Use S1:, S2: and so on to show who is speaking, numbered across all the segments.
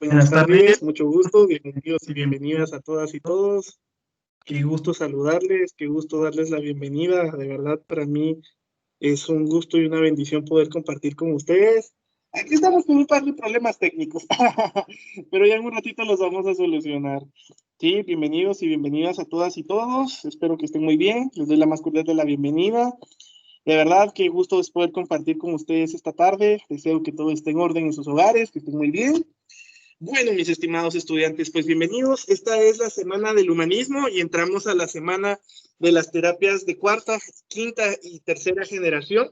S1: Buenas tardes, mucho gusto, bienvenidos y bienvenidas a todas y todos. Qué gusto saludarles, qué gusto darles la bienvenida. De verdad, para mí es un gusto y una bendición poder compartir con ustedes. Aquí estamos con un par de problemas técnicos, pero ya en un ratito los vamos a solucionar. Sí, bienvenidos y bienvenidas a todas y todos. Espero que estén muy bien. Les doy la más cordial de la bienvenida. De verdad, qué gusto es poder compartir con ustedes esta tarde. Deseo que todo esté en orden en sus hogares, que estén muy bien. Bueno, mis estimados estudiantes, pues bienvenidos. Esta es la semana del humanismo y entramos a la semana de las terapias de cuarta, quinta y tercera generación,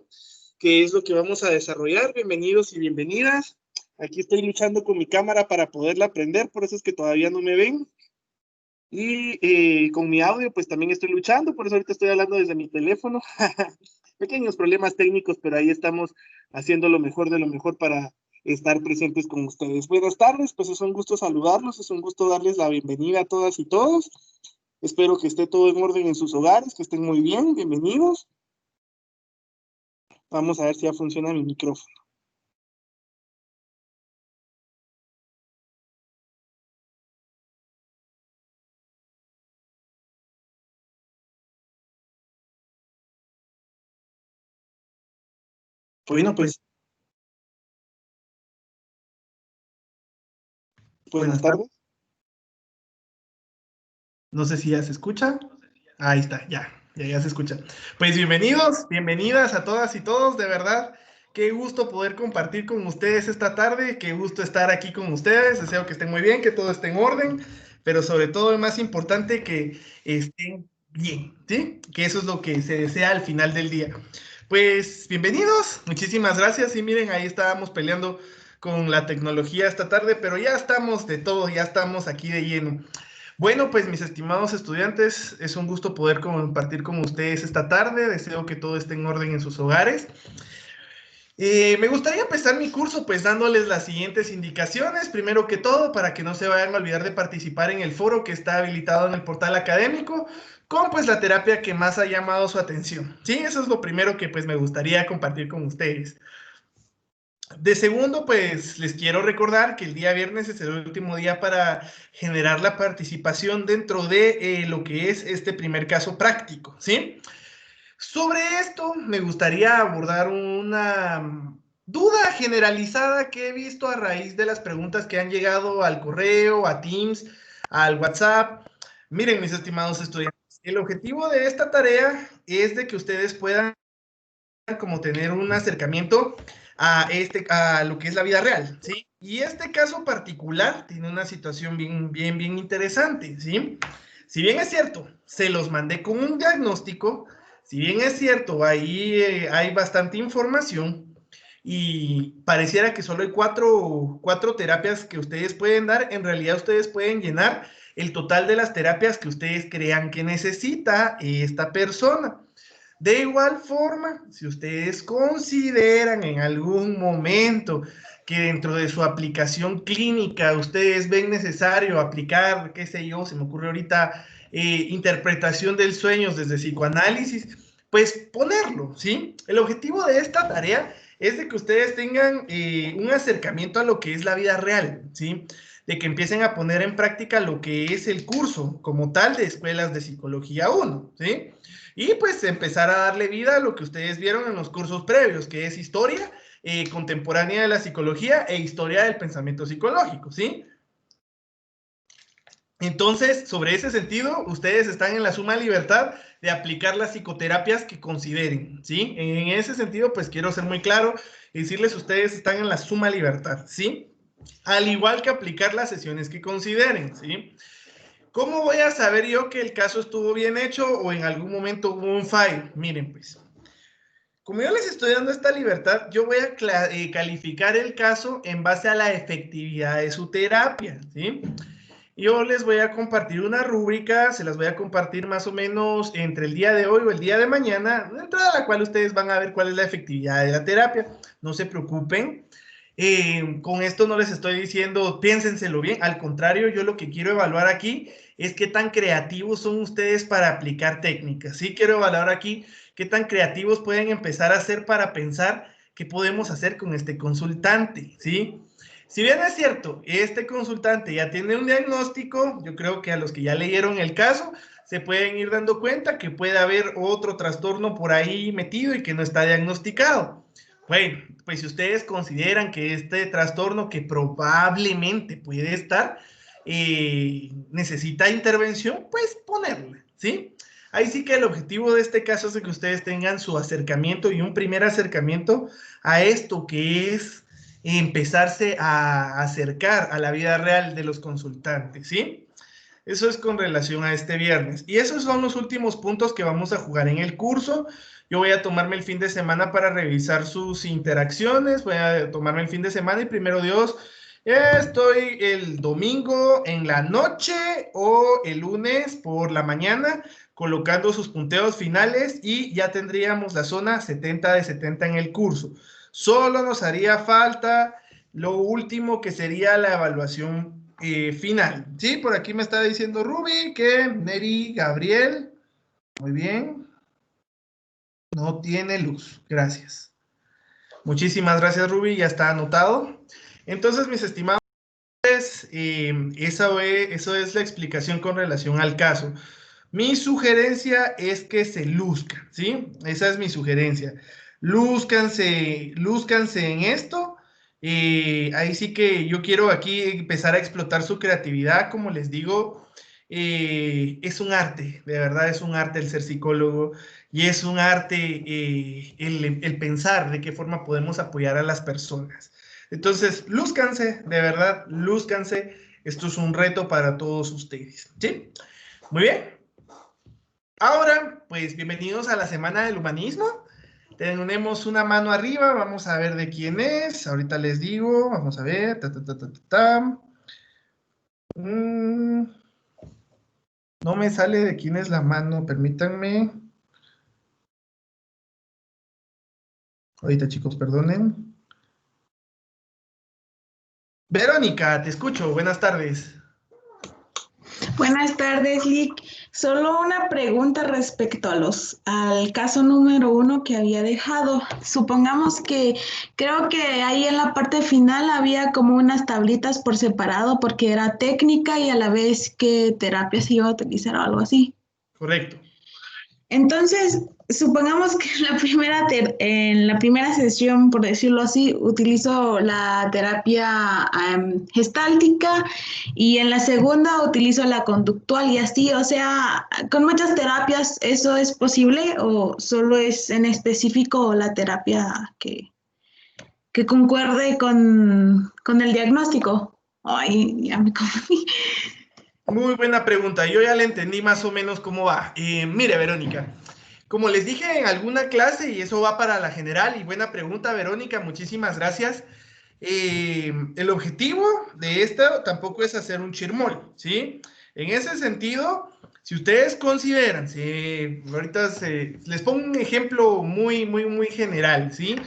S1: que es lo que vamos a desarrollar. Bienvenidos y bienvenidas. Aquí estoy luchando con mi cámara para poderla prender, por eso es que todavía no me ven. Y con mi audio, pues también estoy luchando, por eso ahorita estoy hablando desde mi teléfono. Pequeños problemas técnicos, pero ahí estamos haciendo lo mejor de lo mejor para estar presentes con ustedes. Buenas tardes, pues es un gusto saludarlos, es un gusto darles la bienvenida a todas y todos. Espero que esté todo en orden en sus hogares, que estén muy bien, bienvenidos. Vamos a ver si ya funciona mi micrófono. Bueno, pues buenas tardes.
S2: No sé si ya se escucha. Ahí está, ya se escucha. Pues bienvenidos, bienvenidas a todas y todos, de verdad. Qué gusto poder compartir con ustedes esta tarde, qué gusto estar aquí con ustedes. Deseo que estén muy bien, que todo esté en orden, pero sobre todo es más importante que estén bien, ¿sí? Que eso es lo que se desea al final del día. Pues bienvenidos, muchísimas gracias. Y miren, ahí estábamos peleando con la tecnología esta tarde, pero ya estamos de todo, ya estamos aquí de lleno. Bueno, pues mis estimados estudiantes, es un gusto poder compartir con ustedes esta tarde. Deseo que todo esté en orden en sus hogares. Me gustaría empezar mi curso pues dándoles las siguientes indicaciones. Primero que todo, para que no se vayan a olvidar de participar en el foro que está habilitado en el portal académico, con pues la terapia que más ha llamado su atención. Sí, eso es lo primero que pues me gustaría compartir con ustedes. De segundo, pues les quiero recordar que el día viernes es el último día para generar la participación dentro de lo que es este primer caso práctico, ¿sí? Sobre esto me gustaría abordar una duda generalizada que he visto a raíz de las preguntas que han llegado al correo, a Teams, al WhatsApp. Miren, mis estimados estudiantes, el objetivo de esta tarea es de que ustedes puedan como tener un acercamiento a lo que es la vida real, ¿sí? Y este caso particular tiene una situación bien interesante, ¿sí? Si bien es cierto, se los mandé con un diagnóstico, si bien es cierto, ahí hay bastante información y pareciera que solo hay cuatro terapias que ustedes pueden dar, en realidad ustedes pueden llenar el total de las terapias que ustedes crean que necesita esta persona. De igual forma, si ustedes consideran en algún momento que dentro de su aplicación clínica ustedes ven necesario aplicar, qué sé yo, se me ocurre ahorita, interpretación del sueño desde psicoanálisis, pues ponerlo, ¿sí? El objetivo de esta tarea es de que ustedes tengan un acercamiento a lo que es la vida real, ¿sí? De que empiecen a poner en práctica lo que es el curso como tal de Escuelas de Psicología 1, ¿sí? Y pues empezar a darle vida a lo que ustedes vieron en los cursos previos, que es historia contemporánea de la psicología e historia del pensamiento psicológico, ¿sí? Entonces, sobre ese sentido, ustedes están en la suma libertad de aplicar las psicoterapias que consideren, ¿sí? En ese sentido, pues quiero ser muy claro y decirles, ustedes están en la suma libertad, ¿sí? Al igual que aplicar las sesiones que consideren, ¿sí? ¿Cómo voy a saber yo que el caso estuvo bien hecho o en algún momento hubo un fallo? Miren, pues, como yo les estoy dando esta libertad, yo voy a calificar el caso en base a la efectividad de su terapia, ¿sí? Yo les voy a compartir una rúbrica, se las voy a compartir más o menos entre el día de hoy o el día de mañana, dentro de la cual ustedes van a ver cuál es la efectividad de la terapia. No se preocupen. Con esto no les estoy diciendo piénsenselo bien, al contrario, yo lo que quiero evaluar aquí es qué tan creativos son ustedes para aplicar técnicas. Sí, quiero evaluar aquí qué tan creativos pueden empezar a ser para pensar qué podemos hacer con este consultante, ¿sí? Si bien es cierto, este consultante ya tiene un diagnóstico, yo creo que a los que ya leyeron el caso se pueden ir dando cuenta que puede haber otro trastorno por ahí metido y que no está diagnosticado. Bueno, pues si ustedes consideran que este trastorno que probablemente puede estar necesita intervención, pues ponerla, ¿sí? Ahí sí que el objetivo de este caso es que ustedes tengan su acercamiento y un primer acercamiento a esto que es empezarse a acercar a la vida real de los consultantes, ¿sí? Eso es con relación a este viernes. Y esos son los últimos puntos que vamos a jugar en el curso. Yo voy a tomarme el fin de semana para revisar sus interacciones, voy a tomarme el fin de semana y primero Dios, estoy el domingo en la noche o el lunes por la mañana colocando sus punteos finales y ya tendríamos la zona 70 de 70 en el curso. Solo nos haría falta lo último que sería la evaluación final. Sí, por aquí me está diciendo Ruby que Neri Gabriel, muy bien, no tiene luz. Gracias. Muchísimas gracias, Ruby, ya está anotado. Entonces, mis estimados, eso es la explicación con relación al caso. Mi sugerencia es que se luzcan, ¿sí? Esa es mi sugerencia. Lúzcanse en esto. Ahí sí que yo quiero aquí empezar a explotar su creatividad, como les digo, es un arte, de verdad es un arte el ser psicólogo y es un arte el pensar de qué forma podemos apoyar a las personas. Entonces, lúzcanse, de verdad, lúzcanse. Esto es un reto para todos ustedes, ¿sí? Muy bien. Ahora, pues bienvenidos a la Semana del Humanismo. Tenemos una mano arriba, vamos a ver de quién es. Ahorita les digo, vamos a ver. No me sale de quién es la mano, permítanme. Ahorita, chicos, perdonen. Verónica, te escucho. Buenas tardes.
S3: Buenas tardes, Lick. Solo una pregunta respecto al caso número 1 que había dejado. Supongamos que creo que ahí en la parte final había como unas tablitas por separado porque era técnica y a la vez qué terapia se iba a utilizar o algo así.
S2: Correcto.
S3: Entonces, supongamos que en la primera sesión, por decirlo así, utilizo la terapia gestáltica y en la segunda utilizo la conductual y así, o sea, con muchas terapias, ¿eso es posible o solo es en específico la terapia que concuerde con el diagnóstico? Ay, ya me confundí.
S2: Muy buena pregunta. Yo ya le entendí más o menos cómo va. Mire, Verónica, como les dije en alguna clase, y eso va para la general, y buena pregunta, Verónica, muchísimas gracias. El objetivo de esto tampoco es hacer un chirmol, ¿sí? En ese sentido, si ustedes consideran, ahorita les pongo un ejemplo muy general, ¿sí?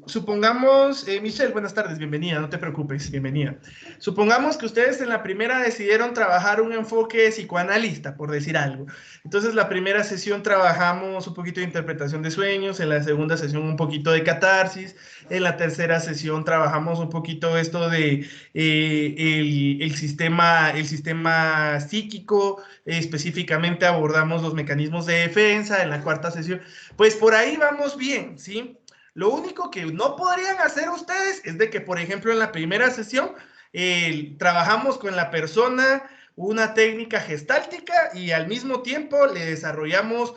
S2: Supongamos, Michelle, buenas tardes, bienvenida, no te preocupes, bienvenida. Supongamos que ustedes en la primera decidieron trabajar un enfoque psicoanalista, por decir algo. Entonces, la primera sesión trabajamos un poquito de interpretación de sueños, en la segunda sesión un poquito de catarsis, en la tercera sesión trabajamos un poquito esto de el sistema psíquico, específicamente abordamos los mecanismos de defensa, en la cuarta sesión, pues por ahí vamos bien, ¿sí? Lo único que no podrían hacer ustedes es de que, por ejemplo, en la primera sesión trabajamos con la persona una técnica gestáltica y al mismo tiempo le desarrollamos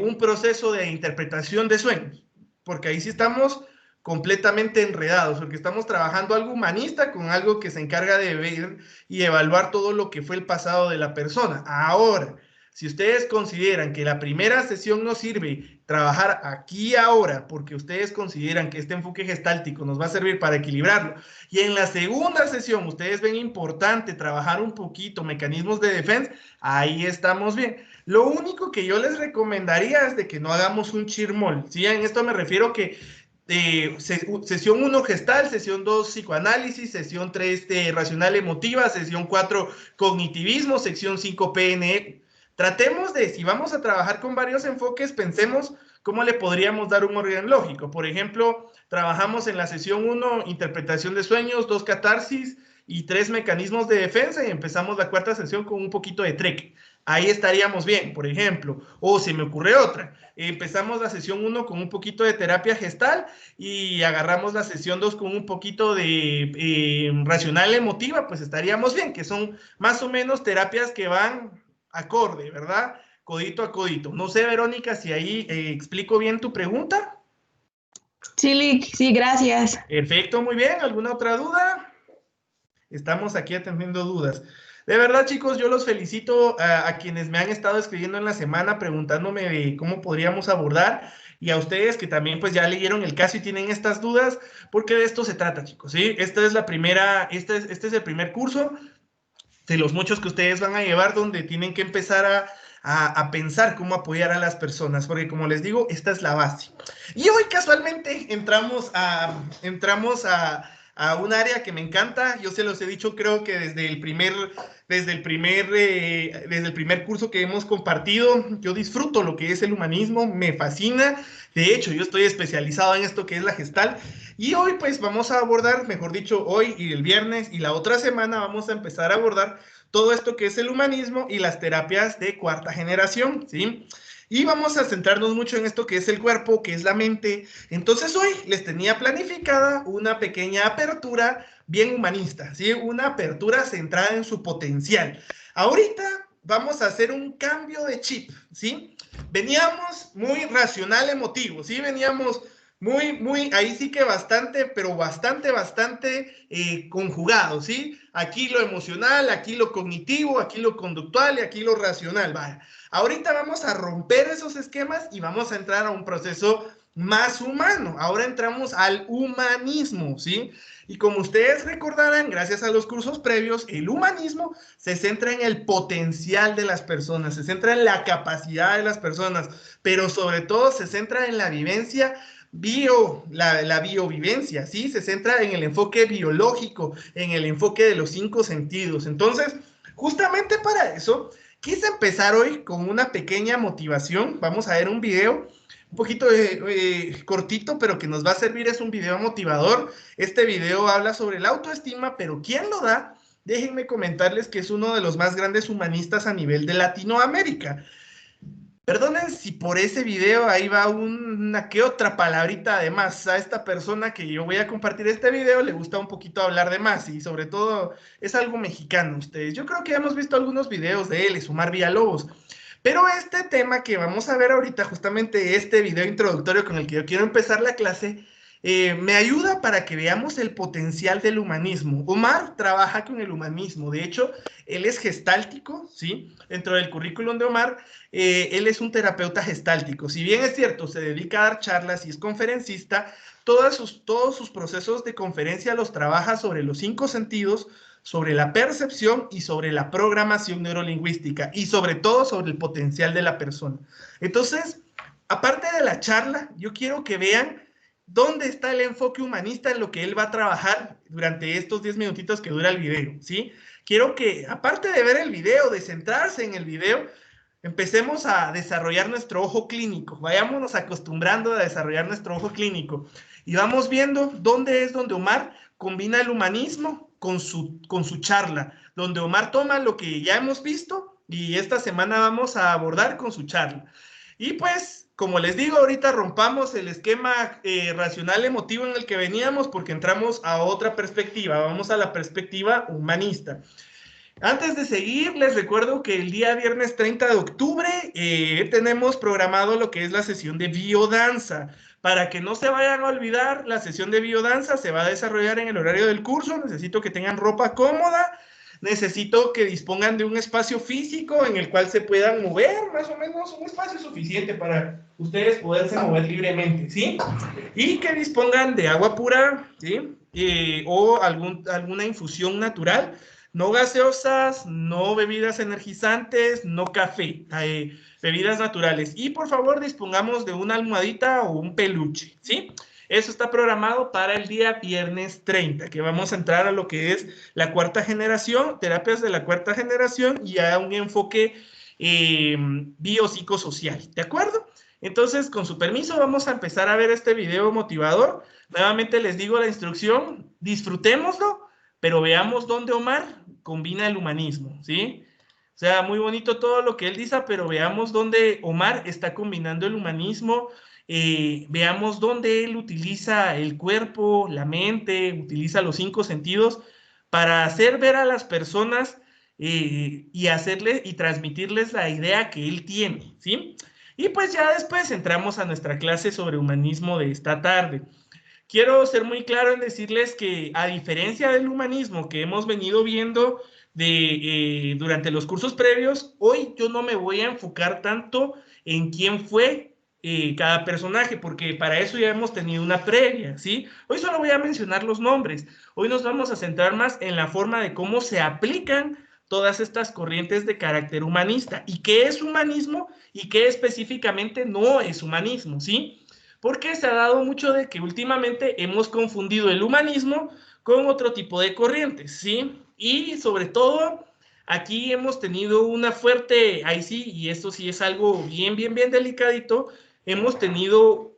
S2: un proceso de interpretación de sueños, porque ahí sí estamos completamente enredados, porque estamos trabajando algo humanista con algo que se encarga de ver y evaluar todo lo que fue el pasado de la persona. Ahora, si ustedes consideran que la primera sesión no sirve trabajar aquí y ahora, porque ustedes consideran que este enfoque gestáltico nos va a servir para equilibrarlo, y en la segunda sesión ustedes ven importante trabajar un poquito mecanismos de defensa, ahí estamos bien. Lo único que yo les recomendaría es de que no hagamos un chirmol, ¿sí? En esto me refiero que sesión 1 gestal, sesión 2 psicoanálisis, sesión 3 racional emotiva, sesión 4 cognitivismo, sección 5 PNE. Tratemos de, si vamos a trabajar con varios enfoques, pensemos cómo le podríamos dar un orden lógico. Por ejemplo, trabajamos en la sesión 1 interpretación de sueños, 2 catarsis y 3 mecanismos de defensa, y empezamos la cuarta sesión con un poquito de trek. Ahí estaríamos bien, por ejemplo. O se me ocurre otra. Empezamos la sesión 1 con un poquito de terapia gestal y agarramos la sesión 2 con un poquito de racional emotiva, pues estaríamos bien, que son más o menos terapias que van acorde, ¿verdad? Codito a codito. No sé, Verónica, si ahí explico bien tu pregunta.
S3: Sí, Lick, sí, gracias.
S2: Perfecto, muy bien. ¿Alguna otra duda? Estamos aquí atendiendo dudas. De verdad, chicos, yo los felicito a quienes me han estado escribiendo en la semana preguntándome de cómo podríamos abordar, y a ustedes que también pues ya leyeron el caso y tienen estas dudas, porque de esto se trata, chicos, ¿sí? Esta es la primera, este es el primer curso de los muchos que ustedes van a llevar, donde tienen que empezar a pensar cómo apoyar a las personas, porque como les digo, esta es la base. Y hoy casualmente entramos a un área que me encanta. Yo se los he dicho, creo que desde el primer curso que hemos compartido. Yo disfruto lo que es el humanismo, me fascina. De hecho, yo estoy especializado en esto que es la Gestalt. Y hoy pues vamos a abordar, mejor dicho, hoy y el viernes y la otra semana vamos a empezar a abordar todo esto que es el humanismo y las terapias de cuarta generación, ¿sí? Y vamos a centrarnos mucho en esto que es el cuerpo, que es la mente. Entonces hoy les tenía planificada una pequeña apertura bien humanista, ¿sí? Una apertura centrada en su potencial. Ahorita vamos a hacer un cambio de chip, ¿sí? Veníamos muy racional emotivo, ¿sí? Veníamos muy, ahí sí que bastante, pero bastante conjugado, ¿sí? Aquí lo emocional, aquí lo cognitivo, aquí lo conductual y aquí lo racional, vaya. Ahorita vamos a romper esos esquemas y vamos a entrar a un proceso más humano. Ahora entramos al humanismo, ¿sí? Y como ustedes recordarán, gracias a los cursos previos, el humanismo se centra en el potencial de las personas, se centra en la capacidad de las personas, pero sobre todo se centra en la vivencia la biovivencia, ¿sí? Se centra en el enfoque biológico, en el enfoque de los 5 sentidos. Entonces, justamente para eso, quise empezar hoy con una pequeña motivación. Vamos a ver un video un poquito cortito, pero que nos va a servir. Es un video motivador. Este video habla sobre la autoestima, pero ¿quién lo da? Déjenme comentarles que es uno de los más grandes humanistas a nivel de Latinoamérica. Perdonen si por ese video ahí va una que otra palabrita de más. A esta persona que yo voy a compartir este video le gusta un poquito hablar de más, y sobre todo es algo mexicano ustedes. Yo creo que hemos visto algunos videos de él, es Omar Villalobos. Pero este tema que vamos a ver ahorita, justamente este video introductorio con el que yo quiero empezar la clase, me ayuda para que veamos el potencial del humanismo. Omar trabaja con el humanismo. De hecho, él es gestáltico, ¿sí? Dentro del currículum de Omar, él es un terapeuta gestáltico. Si bien es cierto, se dedica a dar charlas y es conferencista, todos sus procesos de conferencia los trabaja sobre los 5 sentidos, sobre la percepción y sobre la programación neurolingüística, y sobre todo sobre el potencial de la persona. Entonces, aparte de la charla, yo quiero que vean dónde está el enfoque humanista en lo que él va a trabajar durante estos 10 minutitos que dura el video, ¿sí? Quiero que, aparte de ver el video, de centrarse en el video, empecemos a desarrollar nuestro ojo clínico. Vayámonos acostumbrando a desarrollar nuestro ojo clínico. Y vamos viendo dónde es donde Omar combina el humanismo con su charla. Donde Omar toma lo que ya hemos visto y esta semana vamos a abordar con su charla. Y pues, como les digo, ahorita rompamos el esquema racional emotivo en el que veníamos, porque entramos a otra perspectiva. Vamos a la perspectiva humanista. Antes de seguir, les recuerdo que el día viernes 30 de octubre tenemos programado lo que es la sesión de biodanza. Para que no se vayan a olvidar, la sesión de biodanza se va a desarrollar en el horario del curso. Necesito que tengan ropa cómoda. necesito que dispongan de un espacio físico en el cual se puedan mover, más o menos un espacio suficiente para ustedes poderse mover libremente, ¿sí? Y que dispongan de agua pura, ¿sí? O alguna infusión natural, no gaseosas, no bebidas energizantes, no café, bebidas naturales. Y por favor dispongamos de una almohadita o un peluche, ¿sí? Eso está programado para el día viernes 30, que vamos a entrar a lo que es la cuarta generación, terapias de la cuarta generación y a un enfoque biopsicosocial, ¿de acuerdo? Entonces, con su permiso, vamos a empezar a ver este video motivador. Nuevamente les digo la instrucción, disfrutémoslo, pero veamos dónde Omar combina el humanismo, ¿sí? O sea, muy bonito todo lo que él dice, pero veamos dónde Omar está combinando el humanismo, veamos dónde él utiliza el cuerpo, la mente, utiliza los 5 sentidos para hacer ver a las personas y hacerle y transmitirles la idea que él tiene, ¿sí? Y pues ya después entramos a nuestra clase sobre humanismo de esta tarde. Quiero ser muy claro en decirles que a diferencia del humanismo que hemos venido viendo durante los cursos previos, hoy yo no me voy a enfocar tanto en quién fue cada personaje, porque para eso ya hemos tenido una previa, ¿sí? Hoy solo voy a mencionar los nombres. Hoy nos vamos a centrar más en la forma de cómo se aplican todas estas corrientes de carácter humanista y qué es humanismo y qué específicamente no es humanismo, ¿sí? Porque se ha dado mucho de que últimamente hemos confundido el humanismo con otro tipo de corrientes, ¿sí? Y sobre todo, aquí hemos tenido una fuerte, ahí sí, y esto sí es algo bien delicadito, hemos tenido,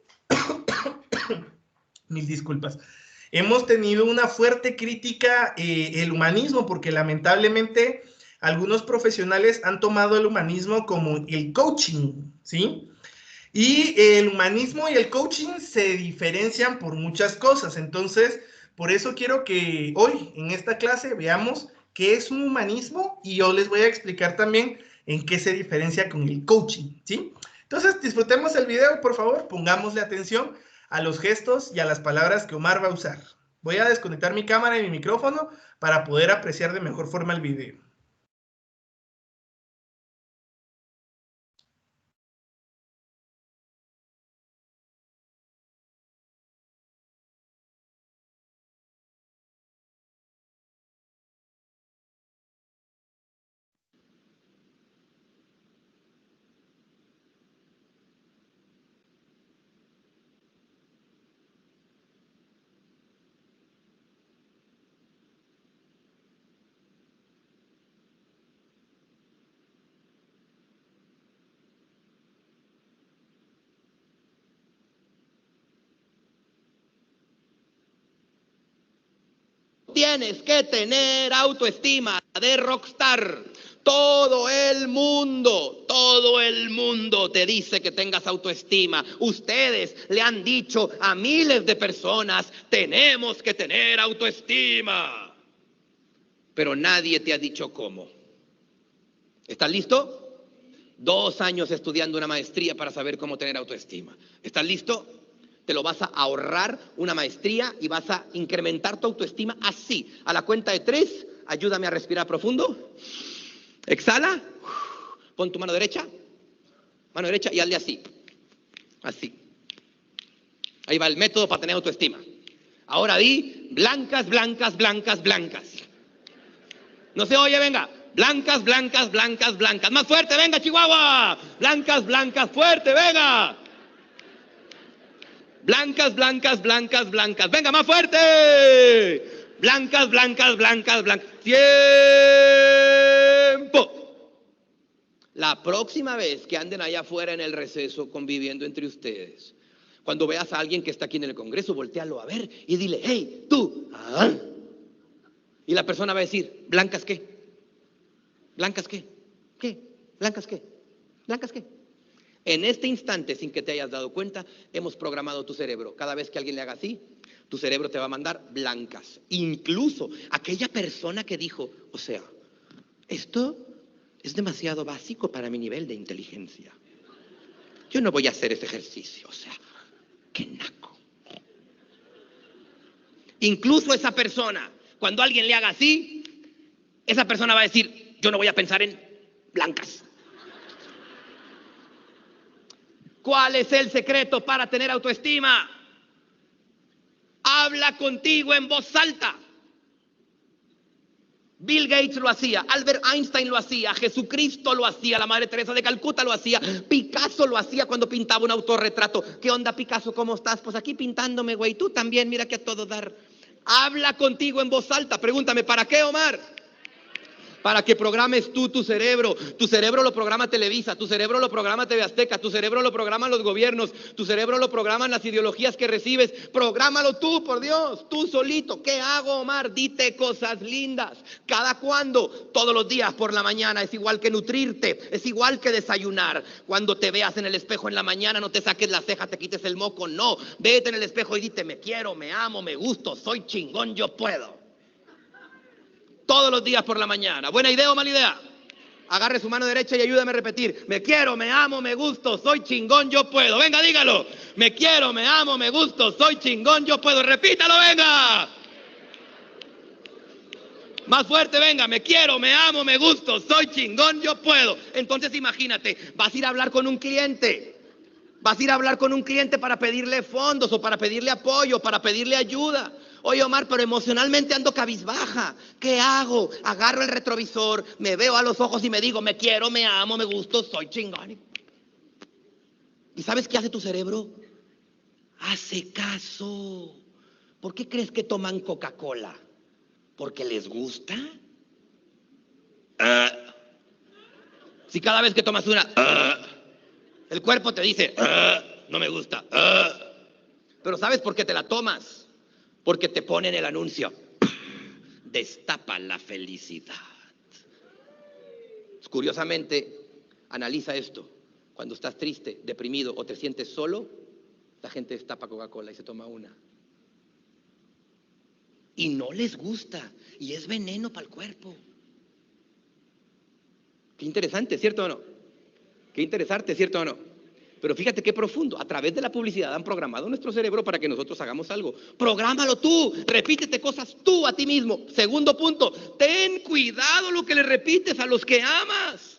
S2: mil disculpas, hemos tenido una fuerte crítica el humanismo, porque lamentablemente algunos profesionales han tomado el humanismo como el coaching, ¿sí? Y el humanismo y el coaching se diferencian por muchas cosas. Entonces, por eso quiero que hoy en esta clase veamos qué es un humanismo y yo les voy a explicar también en qué se diferencia con el coaching, ¿sí? Entonces, disfrutemos el video, por favor, pongámosle atención a los gestos y a las palabras que Omar va a usar. Voy a desconectar mi cámara y mi micrófono para poder apreciar de mejor forma el video.
S4: Tienes que tener autoestima de rockstar. Todo el mundo te dice que tengas autoestima. Ustedes le han dicho a miles de personas, tenemos que tener autoestima. Pero nadie te ha dicho cómo. ¿Estás listo? 2 años estudiando una maestría para saber cómo tener autoestima. ¿Estás listo? Te lo vas a ahorrar una maestría y vas a incrementar tu autoestima así. A la cuenta de 3, ayúdame a respirar profundo. Exhala. Pon tu mano derecha y hazle así. Así. Ahí va el método para tener autoestima. Ahora di blancas, blancas, blancas, blancas. No se oye, venga. Blancas, blancas, blancas, blancas. Más fuerte, venga, Chihuahua. Blancas, blancas, fuerte, venga. Blancas, blancas, blancas, blancas. Venga, más fuerte. Blancas, blancas, blancas, blancas. ¡Tiempo! La próxima vez que anden allá afuera en el receso conviviendo entre ustedes, cuando veas a alguien que está aquí en el Congreso, voltealo a ver y dile, hey, tú. ¿Ah? Y la persona va a decir, ¿blancas qué? ¿Blancas qué? ¿Qué? ¿Blancas qué? ¿Blancas qué? En este instante, sin que te hayas dado cuenta, hemos programado tu cerebro. Cada vez que alguien le haga así, tu cerebro te va a mandar blancas. Incluso aquella persona que dijo, o sea, esto es demasiado básico para mi nivel de inteligencia. Yo no voy a hacer ese ejercicio, o sea, qué naco. Incluso esa persona, cuando alguien le haga así, esa persona va a decir, yo no voy a pensar en blancas. ¿Cuál es el secreto para tener autoestima? Habla contigo en voz alta. Bill Gates lo hacía, Albert Einstein lo hacía, Jesucristo lo hacía, la Madre Teresa de Calcuta lo hacía, Picasso lo hacía cuando pintaba un autorretrato. ¿Qué onda, Picasso? ¿Cómo estás? Pues aquí pintándome, güey. Tú también, mira que a todo dar. Habla contigo en voz alta. Pregúntame, ¿para qué, Omar? Para que programes tú tu cerebro. Tu cerebro lo programa Televisa, tu cerebro lo programa TV Azteca, tu cerebro lo programan los gobiernos, tu cerebro lo programan las ideologías que recibes. Prográmalo tú, por Dios, tú solito. ¿Qué hago, Omar? Dite cosas lindas. ¿Cada cuándo? Todos los días por la mañana. Es igual que nutrirte, es igual que desayunar. Cuando te veas en el espejo en la mañana, no te saques la ceja, te quites el moco, no. Vete en el espejo y dite, me quiero, me amo, me gusto, soy chingón, yo puedo. Todos los días por la mañana. ¿Buena idea o mala idea? Agarre su mano derecha y ayúdame a repetir. Me quiero, me amo, me gusto, soy chingón, yo puedo. Venga, dígalo. Me quiero, me amo, me gusto, soy chingón, yo puedo. Repítalo, venga. Más fuerte, venga. Me quiero, me amo, me gusto, soy chingón, yo puedo. Entonces imagínate, vas a ir a hablar con un cliente. Vas a ir a hablar con un cliente para pedirle fondos o para pedirle apoyo, para pedirle ayuda. Oye, Omar, pero emocionalmente ando cabizbaja. ¿Qué hago? Agarro el retrovisor, me veo a los ojos y me digo, me quiero, me amo, me gusto, soy chingón. ¿Y sabes qué hace tu cerebro? Hace caso. ¿Por qué crees que toman Coca-Cola? ¿Porque les gusta? Si cada vez que tomas una, el cuerpo te dice, no me gusta. Pero ¿sabes por qué te la tomas? Porque te ponen el anuncio. Destapa la felicidad. Curiosamente, analiza esto. Cuando estás triste, deprimido o te sientes solo, la gente destapa Coca-Cola y se toma una. Y no les gusta. Y es veneno para el cuerpo. Qué interesante, ¿cierto o no? Qué interesante, ¿cierto o no? Pero fíjate qué profundo. A través de la publicidad han programado nuestro cerebro para que nosotros hagamos algo. Prográmalo tú. Repítete cosas tú a ti mismo. Segundo punto. Ten cuidado lo que le repites a los que amas.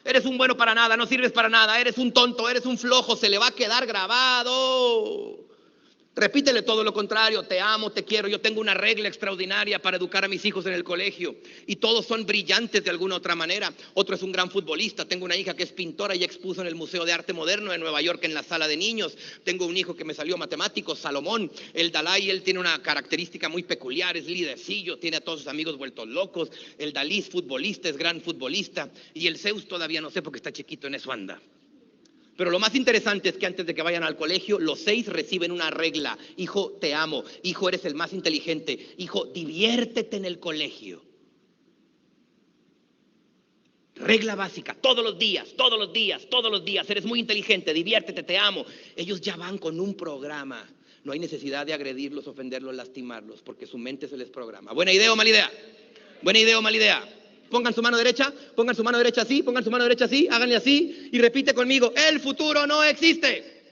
S4: Eres un bueno para nada, no sirves para nada. Eres un tonto, eres un flojo. Se le va a quedar grabado. Repítele todo lo contrario, te amo, te quiero. Yo tengo una regla extraordinaria para educar a mis hijos en el colegio y todos son brillantes de alguna otra manera. Otro es un gran futbolista, tengo una hija que es pintora y expuso en el Museo de Arte Moderno de Nueva York en la sala de niños. Tengo un hijo que me salió matemático, Salomón. El Dalai, él tiene una característica muy peculiar, es lidercillo, tiene a todos sus amigos vueltos locos. El Dalí es futbolista, es gran futbolista, y el Zeus todavía no sé porque está chiquito, en eso anda. Pero lo más interesante es que antes de que vayan al colegio, los 6 reciben una regla. Hijo, te amo. Hijo, eres el más inteligente. Hijo, diviértete en el colegio. Regla básica, todos los días, todos los días, todos los días. Eres muy inteligente, diviértete, te amo. Ellos ya van con un programa. No hay necesidad de agredirlos, ofenderlos, lastimarlos, porque su mente se les programa. ¿Buena idea o mala idea? ¿Buena idea o mala idea? Pongan su mano derecha así, pongan su mano derecha así, háganle así y repite conmigo, el futuro no existe.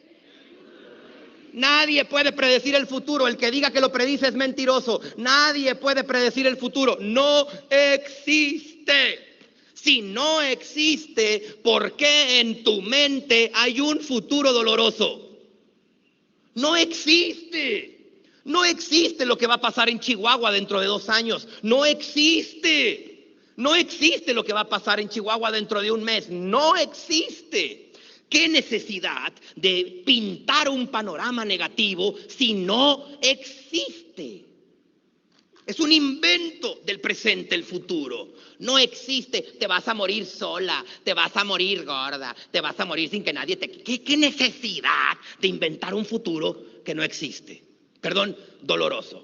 S4: Nadie puede predecir el futuro, el que diga que lo predice es mentiroso. Nadie puede predecir el futuro, no existe. Si no existe, ¿por qué en tu mente hay un futuro doloroso? No existe. No existe lo que va a pasar en Chihuahua dentro de 2 años. No existe. No existe lo que va a pasar en Chihuahua dentro de 1 mes. No existe. ¿Qué necesidad de pintar un panorama negativo si no existe? Es un invento del presente, el futuro. No existe. Te vas a morir sola, te vas a morir gorda, te vas a morir sin que nadie te... ¿Qué necesidad de inventar un futuro que no existe? Perdón, doloroso.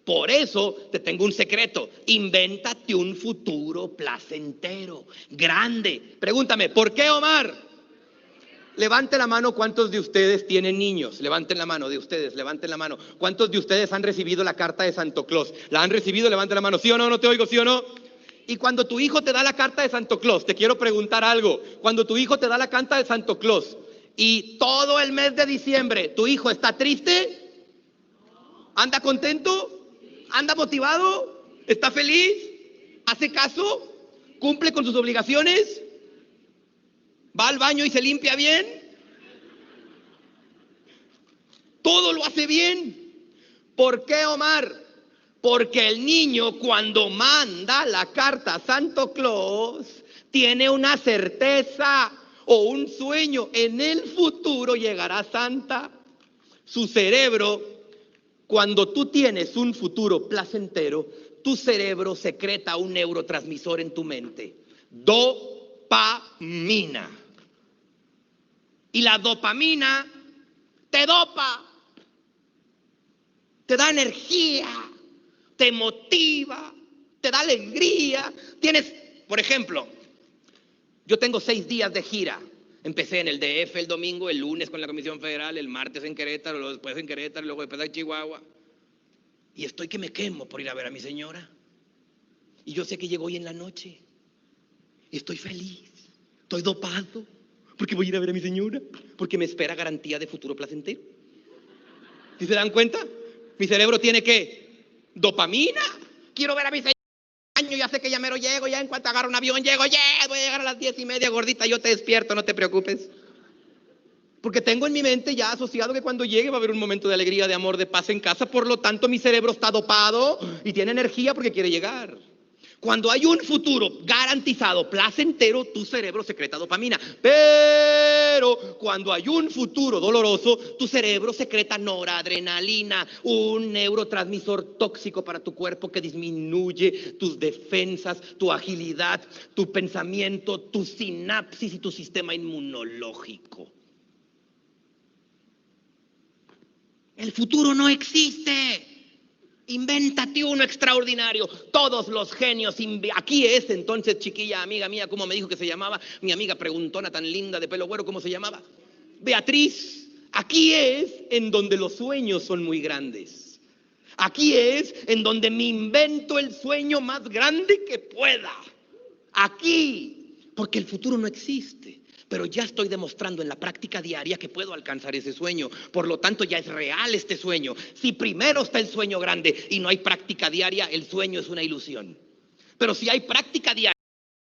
S4: Por eso te tengo un secreto. Invéntate un futuro placentero, grande. Pregúntame, ¿por qué, Omar? Levante la mano, ¿cuántos de ustedes tienen niños? Levanten la mano de ustedes, levanten la mano. ¿Cuántos de ustedes han recibido la carta de Santo Claus? ¿La han recibido? Levanten la mano. ¿Sí o no? ¿No te oigo? ¿Sí o no? Y cuando tu hijo te da la carta de Santo Claus, te quiero preguntar algo. Cuando tu hijo te da la carta de Santo Claus y todo el mes de diciembre, ¿tu hijo está triste? ¿Anda contento? ¿Anda motivado? ¿Está feliz? ¿Hace caso? ¿Cumple con sus obligaciones? ¿Va al baño y se limpia bien? ¿Todo lo hace bien? ¿Por qué, Omar? Porque el niño, cuando manda la carta a Santo Claus, tiene una certeza o un sueño. En el futuro llegará Santa. Su cerebro, cuando tú tienes un futuro placentero, tu cerebro secreta un neurotransmisor en tu mente: dopamina. Y la dopamina te dopa, te da energía, te motiva, te da alegría. Tienes, por ejemplo, yo tengo 6 días de gira. Empecé en el DF el domingo, el lunes con la Comisión Federal, el martes en Querétaro, luego después en Querétaro, luego después en Chihuahua. Y estoy que me quemo por ir a ver a mi señora. Y yo sé que llegó hoy en la noche. Y estoy feliz, estoy dopado, porque voy a ir a ver a mi señora, porque me espera garantía de futuro placentero. ¿Sí se dan cuenta? Mi cerebro tiene ¿qué? Dopamina. Quiero ver a mi señora. Ya sé que ya mero llego, ya en cuanto agarro un avión llego, voy a llegar a las 10:30, gordita, yo te despierto, no te preocupes. Porque tengo en mi mente ya asociado que cuando llegue va a haber un momento de alegría, de amor, de paz en casa. Por lo tanto, mi cerebro está dopado y tiene energía porque quiere llegar. Cuando hay un futuro garantizado, placentero, tu cerebro secreta dopamina. Pero cuando hay un futuro doloroso, tu cerebro secreta noradrenalina, un neurotransmisor tóxico para tu cuerpo que disminuye tus defensas, tu agilidad, tu pensamiento, tu sinapsis y tu sistema inmunológico. El futuro no existe. Invéntate uno extraordinario. Todos los genios. Aquí es entonces, chiquilla, amiga mía, ¿cómo me dijo que se llamaba? Mi amiga preguntona tan linda de pelo güero, ¿cómo se llamaba? Beatriz. Aquí es en donde los sueños son muy grandes. Aquí es en donde me invento el sueño más grande que pueda. Aquí. Porque el futuro no existe. Pero ya estoy demostrando en la práctica diaria que puedo alcanzar ese sueño. Por lo tanto, ya es real este sueño. Si primero está el sueño grande y no hay práctica diaria, el sueño es una ilusión. Pero si hay práctica diaria,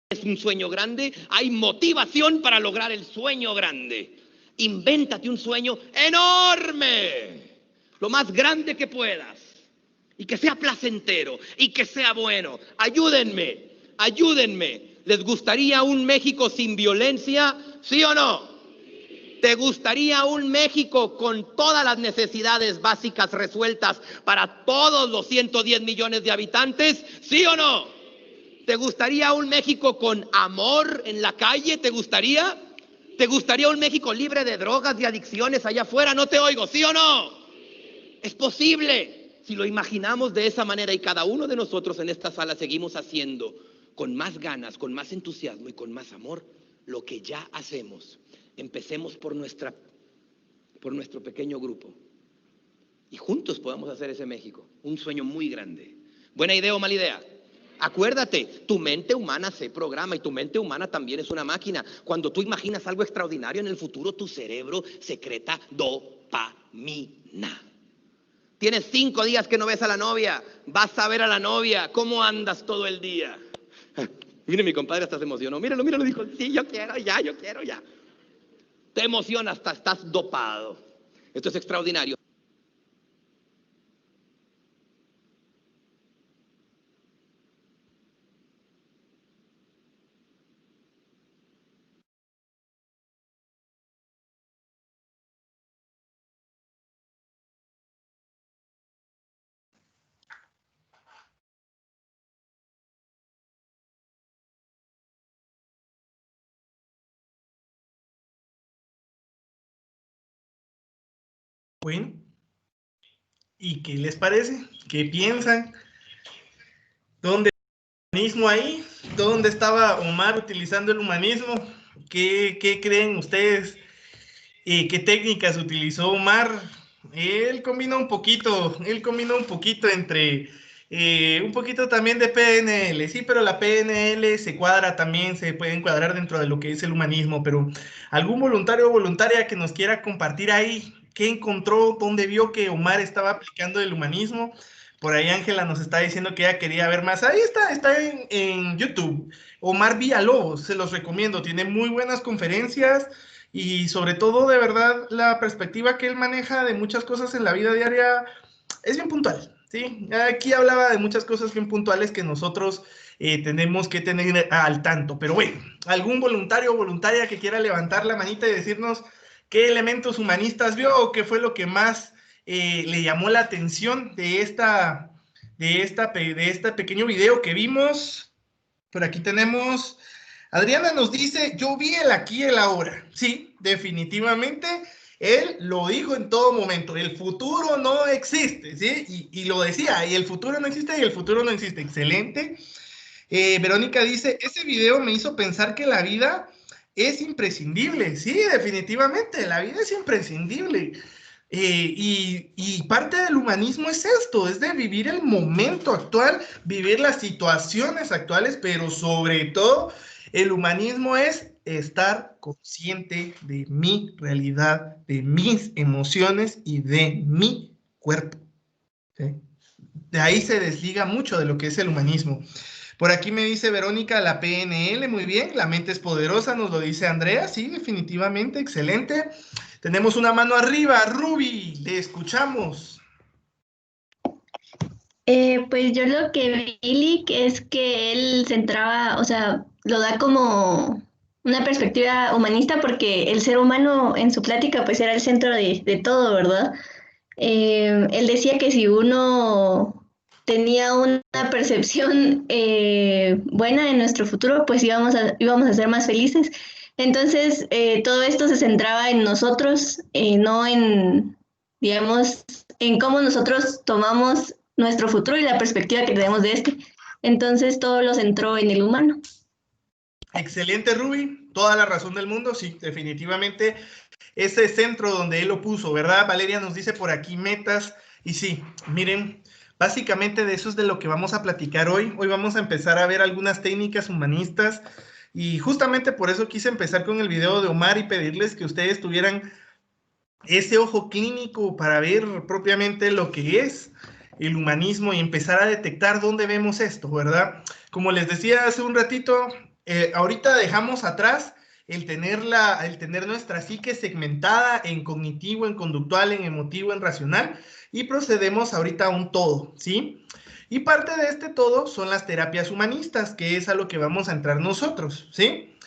S4: es un sueño grande, hay motivación para lograr el sueño grande. Invéntate un sueño enorme, lo más grande que puedas, y que sea placentero, y que sea bueno. Ayúdenme, ayúdenme. ¿Les gustaría un México sin violencia? ¿Sí o no? ¿Te gustaría un México con todas las necesidades básicas resueltas para todos los 110 millones de habitantes? ¿Sí o no? ¿Te gustaría un México con amor en la calle? ¿Te gustaría? ¿Te gustaría un México libre de drogas y adicciones allá afuera? No te oigo, ¿sí o no? Es posible. Si lo imaginamos de esa manera y cada uno de nosotros en esta sala seguimos haciendo con más ganas, con más entusiasmo y con más amor lo que ya hacemos. Empecemos por nuestro pequeño grupo y juntos podamos hacer ese México, un sueño muy grande. ¿Buena idea o mala idea? Acuérdate, tu mente humana se programa y tu mente humana también es una máquina. Cuando tú imaginas algo extraordinario en el futuro, tu cerebro secreta dopamina. Tienes 5 días que no ves a la novia, vas a ver a la novia, ¿cómo andas todo el día? Mire, mi compadre hasta se emocionó. Míralo, dijo, sí, yo quiero ya. Te emociona, hasta estás dopado. Esto es extraordinario.
S2: Bueno, ¿y qué les parece? ¿Qué piensan? ¿Dónde el humanismo ahí? ¿Dónde estaba Omar utilizando el humanismo? ¿Qué creen ustedes? ¿Qué técnicas utilizó Omar? Él combinó un poquito entre un poquito también de PNL, sí, pero la PNL se cuadra también, se puede encuadrar dentro de lo que es el humanismo, pero algún voluntario o voluntaria que nos quiera compartir ahí, ¿qué encontró? ¿Dónde vio que Omar estaba aplicando el humanismo? Por ahí Ángela nos está diciendo que ella quería ver más. Ahí está en YouTube. Omar Villalobos, se los recomiendo. Tiene muy buenas conferencias y sobre todo, de verdad, la perspectiva que él maneja de muchas cosas en la vida diaria es bien puntual, ¿sí? Aquí hablaba de muchas cosas bien puntuales que nosotros tenemos que tener al tanto. Pero bueno, algún voluntario o voluntaria que quiera levantar la manita y decirnos qué elementos humanistas vio o qué fue lo que más le llamó la atención de este pequeño video que vimos. Por aquí tenemos, Adriana nos dice, yo vi el aquí y el ahora. Sí, definitivamente, él lo dijo en todo momento, el futuro no existe, ¿sí? Y lo decía, y el futuro no existe y el futuro no existe. Excelente. Verónica dice, ese video me hizo pensar que la vida es imprescindible. Sí, definitivamente, la vida es imprescindible. Y parte del humanismo es esto, es de vivir el momento actual, vivir las situaciones actuales, pero sobre todo el humanismo es estar consciente de mi realidad, de mis emociones y de mi cuerpo. ¿Sí? De ahí se desliga mucho de lo que es el humanismo. Por aquí me dice Verónica, la PNL, muy bien, la mente es poderosa, nos lo dice Andrea, sí, definitivamente, excelente. Tenemos una mano arriba, Ruby, le escuchamos.
S5: Pues yo lo que vi, Lick, es que él centraba, o sea, lo da como una perspectiva humanista porque el ser humano en su plática pues era el centro de todo, ¿verdad? Él decía que si uno tenía una percepción buena en nuestro futuro, pues íbamos a ser más felices. Entonces, todo esto se centraba en nosotros, no en, digamos, en cómo nosotros tomamos nuestro futuro y la perspectiva que tenemos de este. Entonces, todo lo centró en el humano.
S2: Excelente, Ruby, toda la razón del mundo, sí, definitivamente. Ese centro donde él lo puso, ¿verdad? Valeria nos dice por aquí metas, y sí, miren, básicamente de eso es de lo que vamos a platicar hoy. Hoy vamos a empezar a ver algunas técnicas humanistas, y justamente por eso quise empezar con el video de Omar y pedirles que ustedes tuvieran ese ojo clínico para ver propiamente lo que es el humanismo y empezar a detectar dónde vemos esto, ¿verdad? Como les decía hace un ratito, ahorita dejamos atrás el tener nuestra psique segmentada en cognitivo, en conductual, en emotivo, en racional, y procedemos ahorita a un todo, ¿sí? Y parte de este todo son las terapias humanistas, que es a lo que vamos a entrar nosotros, ¿sí?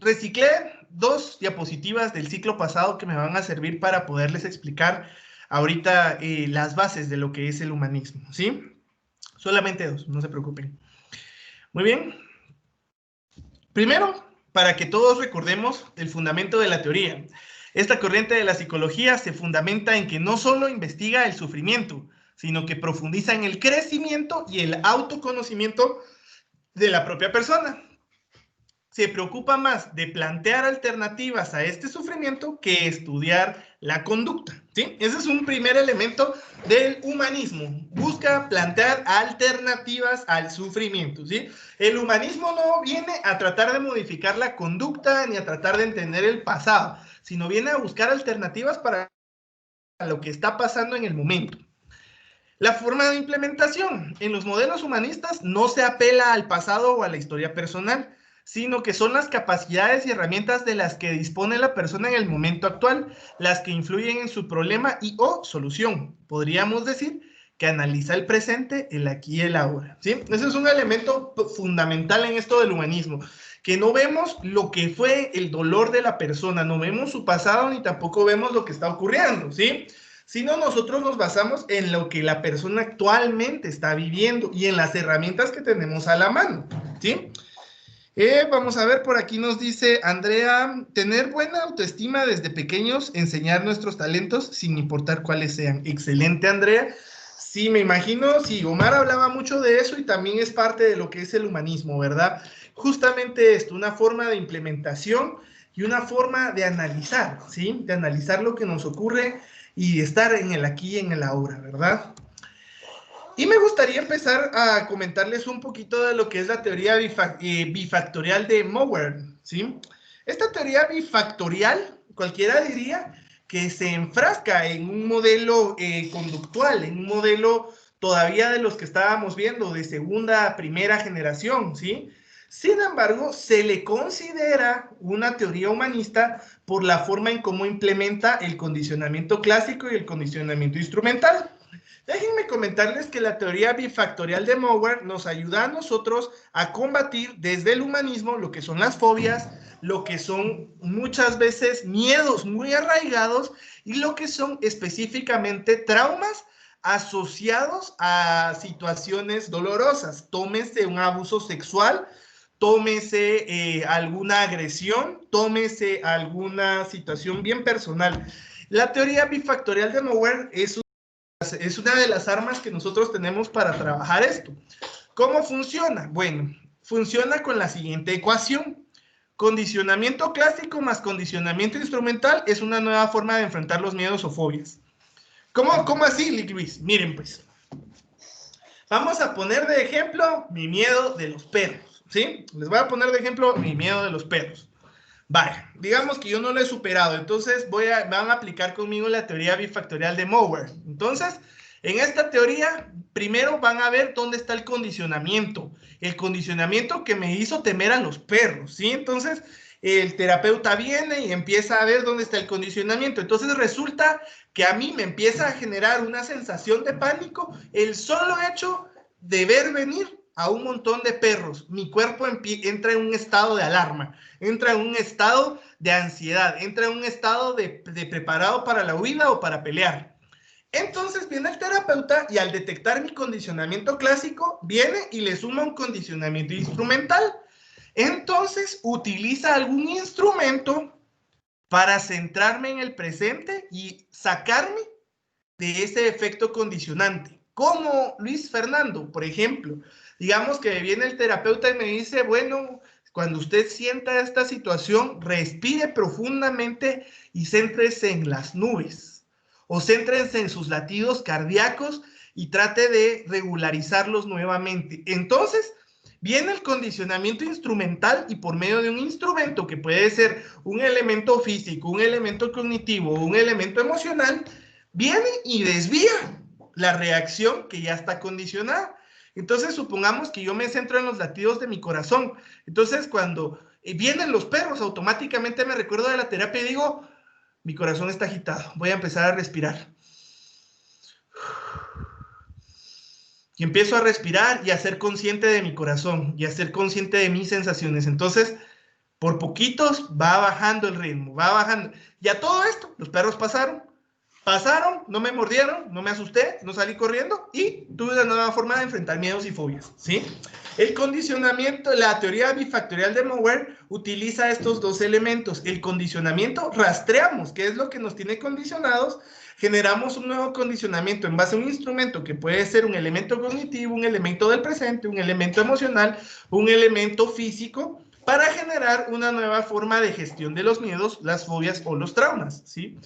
S2: Reciclé 2 diapositivas del ciclo pasado que me van a servir para poderles explicar ahorita las bases de lo que es el humanismo, ¿sí? Solamente 2, no se preocupen. Muy bien. Primero, para que todos recordemos el fundamento de la teoría. Esta corriente de la psicología se fundamenta en que no solo investiga el sufrimiento, sino que profundiza en el crecimiento y el autoconocimiento de la propia persona. Se preocupa más de plantear alternativas a este sufrimiento que estudiar la conducta, ¿sí? Ese es un primer elemento del humanismo. Busca plantear alternativas al sufrimiento, ¿sí? El humanismo no viene a tratar de modificar la conducta ni a tratar de entender el pasado, sino viene a buscar alternativas para lo que está pasando en el momento. La forma de implementación. En los modelos humanistas no se apela al pasado o a la historia personal, sino que son las capacidades y herramientas de las que dispone la persona en el momento actual, las que influyen en su problema y o solución. Podríamos decir que analiza el presente, el aquí y el ahora, ¿sí? Ese es un elemento fundamental en esto del humanismo, que no vemos lo que fue el dolor de la persona, no vemos su pasado ni tampoco vemos lo que está ocurriendo, ¿sí? Sino nosotros nos basamos en lo que la persona actualmente está viviendo y en las herramientas que tenemos a la mano, ¿sí? Vamos a ver, por aquí nos dice Andrea, tener buena autoestima desde pequeños, enseñar nuestros talentos sin importar cuáles sean. Excelente, Andrea. Sí, me imagino, sí, Omar hablaba mucho de eso y también es parte de lo que es el humanismo, ¿verdad? Justamente esto, una forma de implementación y una forma de analizar, ¿sí? De analizar lo que nos ocurre y estar en el aquí y en el ahora, ¿verdad? Y me gustaría empezar a comentarles un poquito de lo que es la teoría bifactorial de Mowern, ¿sí? Esta teoría bifactorial, cualquiera diría que se enfrasca en un modelo conductual, en un modelo todavía de los que estábamos viendo, de segunda, primera generación, ¿sí? Sin embargo, se le considera una teoría humanista por la forma en cómo implementa el condicionamiento clásico y el condicionamiento instrumental. Déjenme comentarles que la teoría bifactorial de Mower nos ayuda a nosotros a combatir desde el humanismo lo que son las fobias, lo que son muchas veces miedos muy arraigados y lo que son específicamente traumas asociados a situaciones dolorosas. Tómese un abuso sexual, tómese alguna agresión, tómese alguna situación bien personal. La teoría bifactorial de Mower es una de las armas que nosotros tenemos para trabajar esto. ¿Cómo funciona? Bueno, funciona con la siguiente ecuación. Condicionamiento clásico más condicionamiento instrumental es una nueva forma de enfrentar los miedos o fobias. ¿Cómo así, Luis? Miren, pues. Vamos a poner de ejemplo mi miedo de los perros, ¿sí? Les voy a poner de ejemplo mi miedo de los perros. Vale, digamos que yo no lo he superado, entonces van a aplicar conmigo la teoría bifactorial de Mower. Entonces, en esta teoría, primero van a ver dónde está el condicionamiento que me hizo temer a los perros, ¿sí? Entonces, el terapeuta viene y empieza a ver dónde está el condicionamiento. Entonces, resulta que a mí me empieza a generar una sensación de pánico el solo hecho de ver venir a un montón de perros. Mi cuerpo entra en un estado de alarma, entra en un estado de ansiedad, entra en un estado de preparado para la huida o para pelear. Entonces viene el terapeuta y al detectar mi condicionamiento clásico, viene y le suma un condicionamiento instrumental. Entonces utiliza algún instrumento para centrarme en el presente y sacarme de ese efecto condicionante. Como Luis Fernando, por ejemplo. Digamos que viene el terapeuta y me dice, bueno, cuando usted sienta esta situación, respire profundamente y céntrese en las nubes. O céntrense en sus latidos cardíacos y trate de regularizarlos nuevamente. Entonces, viene el condicionamiento instrumental y por medio de un instrumento que puede ser un elemento físico, un elemento cognitivo, un elemento emocional, viene y desvía la reacción que ya está condicionada. Entonces, supongamos que yo me centro en los latidos de mi corazón. Entonces, cuando vienen los perros, automáticamente me recuerdo de la terapia y digo, mi corazón está agitado, voy a empezar a respirar. Y empiezo a respirar y a ser consciente de mi corazón y a ser consciente de mis sensaciones. Entonces, por poquitos va bajando el ritmo, va bajando. Y a todo esto, los perros pasaron, no me mordieron, no me asusté, no salí corriendo y tuve una nueva forma de enfrentar miedos y fobias, ¿sí? El condicionamiento, la teoría bifactorial de Mower utiliza estos dos elementos. El condicionamiento, rastreamos qué es lo que nos tiene condicionados, generamos un nuevo condicionamiento en base a un instrumento que puede ser un elemento cognitivo, un elemento del presente, un elemento emocional, un elemento físico, para generar una nueva forma de gestión de los miedos, las fobias o los traumas, ¿sí?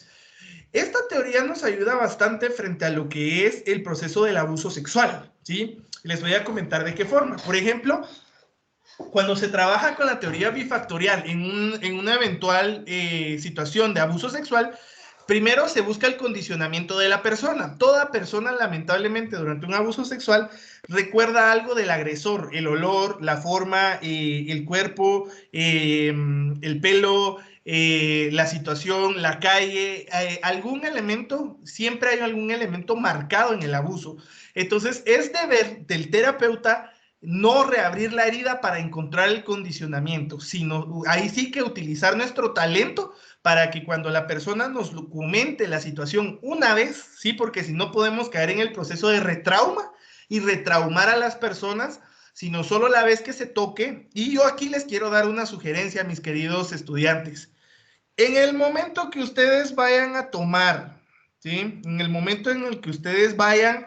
S2: Esta teoría nos ayuda bastante frente a lo que es el proceso del abuso sexual, ¿sí? Les voy a comentar de qué forma. Por ejemplo, cuando se trabaja con la teoría bifactorial en una eventual situación de abuso sexual, primero se busca el condicionamiento de la persona. Toda persona, lamentablemente, durante un abuso sexual, recuerda algo del agresor, el olor, la forma, el cuerpo, el pelo, la situación, la calle, algún elemento, siempre hay algún elemento marcado en el abuso. Entonces, es deber del terapeuta no reabrir la herida para encontrar el condicionamiento, sino ahí sí que utilizar nuestro talento para que cuando la persona nos comente la situación una vez, sí, porque si no podemos caer en el proceso de retrauma y retraumar a las personas, sino solo la vez que se toque. Y yo aquí les quiero dar una sugerencia a mis queridos estudiantes. En el momento que ustedes vayan a tomar, ¿sí? En el momento en el que ustedes vayan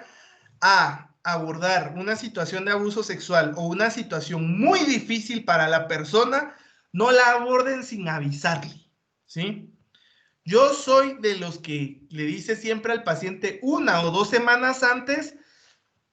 S2: a abordar una situación de abuso sexual o una situación muy difícil para la persona, no la aborden sin avisarle, ¿sí? Yo soy de los que le dice siempre al paciente 1 o 2 semanas antes,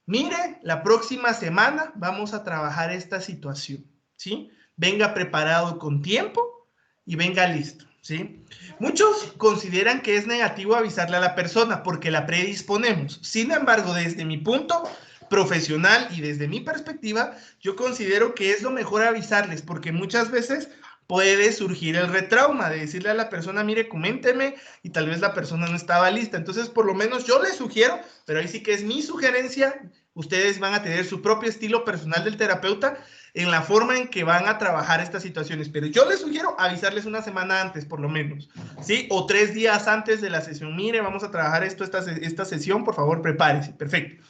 S2: mire, la próxima semana vamos a trabajar esta situación, ¿sí? Venga preparado con tiempo y venga listo. ¿sí? Muchos consideran que es negativo avisarle a la persona porque la predisponemos. Sin embargo, desde mi punto profesional y desde mi perspectiva, yo considero que es lo mejor avisarles porque muchas veces puede surgir el retrauma de decirle a la persona, mire, coménteme, y tal vez la persona no estaba lista. Entonces, por lo menos yo les sugiero, pero ahí sí que es mi sugerencia, ustedes van a tener su propio estilo personal del terapeuta en la forma en que van a trabajar estas situaciones, pero yo les sugiero avisarles una semana antes, por lo menos, ¿sí? O 3 días antes de la sesión, mire, vamos a trabajar esta sesión, por favor, prepárese, perfecto.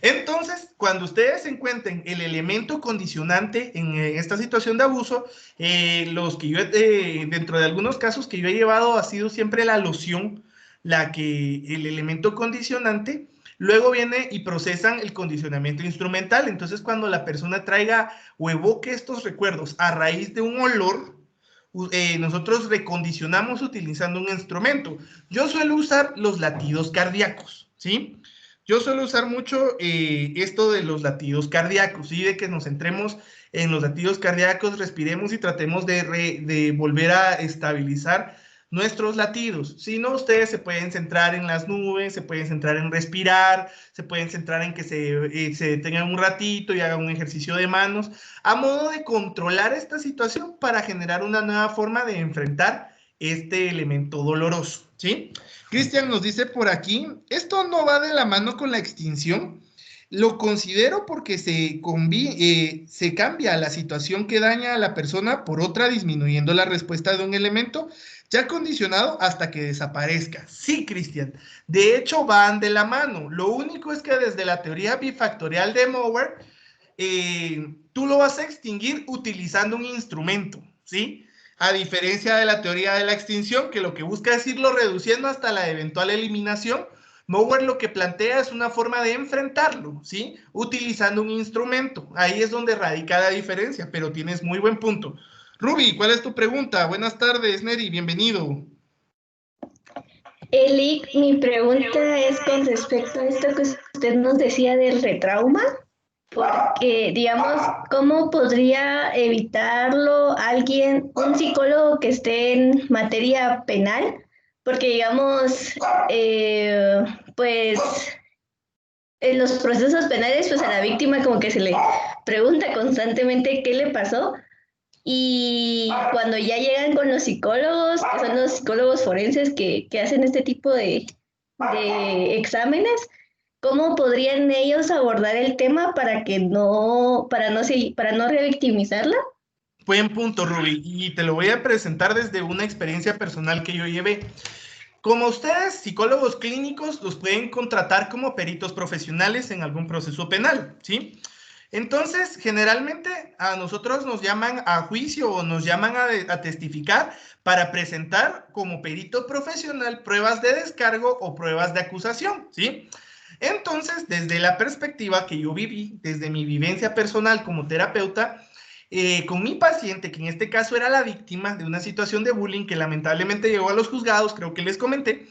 S2: Entonces, cuando ustedes encuentren el elemento condicionante en esta situación de abuso, los que yo, dentro de algunos casos que yo he llevado, ha sido siempre la loción, el elemento condicionante. Luego viene y procesan el condicionamiento instrumental. Entonces, cuando la persona traiga o evoque estos recuerdos a raíz de un olor, nosotros recondicionamos utilizando un instrumento. Yo suelo usar los latidos cardíacos, ¿sí? Yo suelo usar mucho esto de los latidos cardíacos, ¿sí? De que nos centremos en los latidos cardíacos, respiremos y tratemos de volver a estabilizar nuestros latidos. Si no, ustedes se pueden centrar en las nubes, se pueden centrar en respirar, se pueden centrar en que se detengan un ratito y hagan un ejercicio de manos, a modo de controlar esta situación para generar una nueva forma de enfrentar este elemento doloroso, ¿sí? Cristian nos dice por aquí, esto no va de la mano con la extinción, lo considero porque se cambia la situación que daña a la persona por otra, disminuyendo la respuesta de un elemento ya condicionado hasta que desaparezca. Sí, Cristian, de hecho van de la mano. Lo único es que desde la teoría bifactorial de Mower, tú lo vas a extinguir utilizando un instrumento, ¿sí? A diferencia de la teoría de la extinción, que lo que busca es irlo reduciendo hasta la eventual eliminación, Mower lo que plantea es una forma de enfrentarlo, ¿sí? Utilizando un instrumento. Ahí es donde radica la diferencia, pero tienes muy buen punto. Ruby, ¿cuál es tu pregunta? Buenas tardes, Neri, bienvenido.
S5: Eli, mi pregunta es con respecto a esto que usted nos decía del retrauma, porque, digamos, ¿cómo podría evitarlo alguien, un psicólogo que esté en materia penal? Porque, digamos, pues en los procesos penales, pues a la víctima como que se le pregunta constantemente qué le pasó, y cuando ya llegan con los psicólogos, que son los psicólogos forenses que hacen este tipo de exámenes, ¿cómo podrían ellos abordar el tema para no revictimizarla?
S2: Buen punto, Ruby, y te lo voy a presentar desde una experiencia personal que yo llevé. Como ustedes, psicólogos clínicos, los pueden contratar como peritos profesionales en algún proceso penal, ¿sí? Entonces, generalmente a nosotros nos llaman a juicio o nos llaman a testificar para presentar como perito profesional pruebas de descargo o pruebas de acusación, ¿sí? Entonces, desde la perspectiva que yo viví, desde mi vivencia personal como terapeuta, con mi paciente, que en este caso era la víctima de una situación de bullying que lamentablemente llegó a los juzgados, creo que les comenté,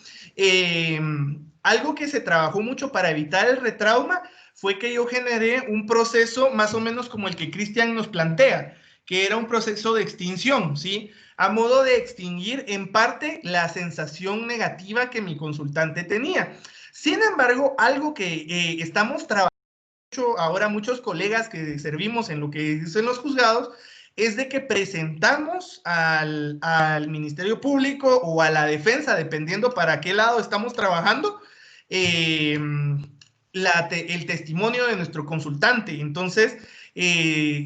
S2: algo que se trabajó mucho para evitar el retrauma fue que yo generé un proceso más o menos como el que Cristian nos plantea, que era un proceso de extinción, ¿sí? A modo de extinguir en parte la sensación negativa que mi consultante tenía. Sin embargo, algo que estamos trabajando ahora muchos colegas que servimos en lo que dicen los juzgados, es de que presentamos al Ministerio Público o a la defensa, dependiendo para qué lado estamos trabajando, el testimonio de nuestro consultante. Entonces,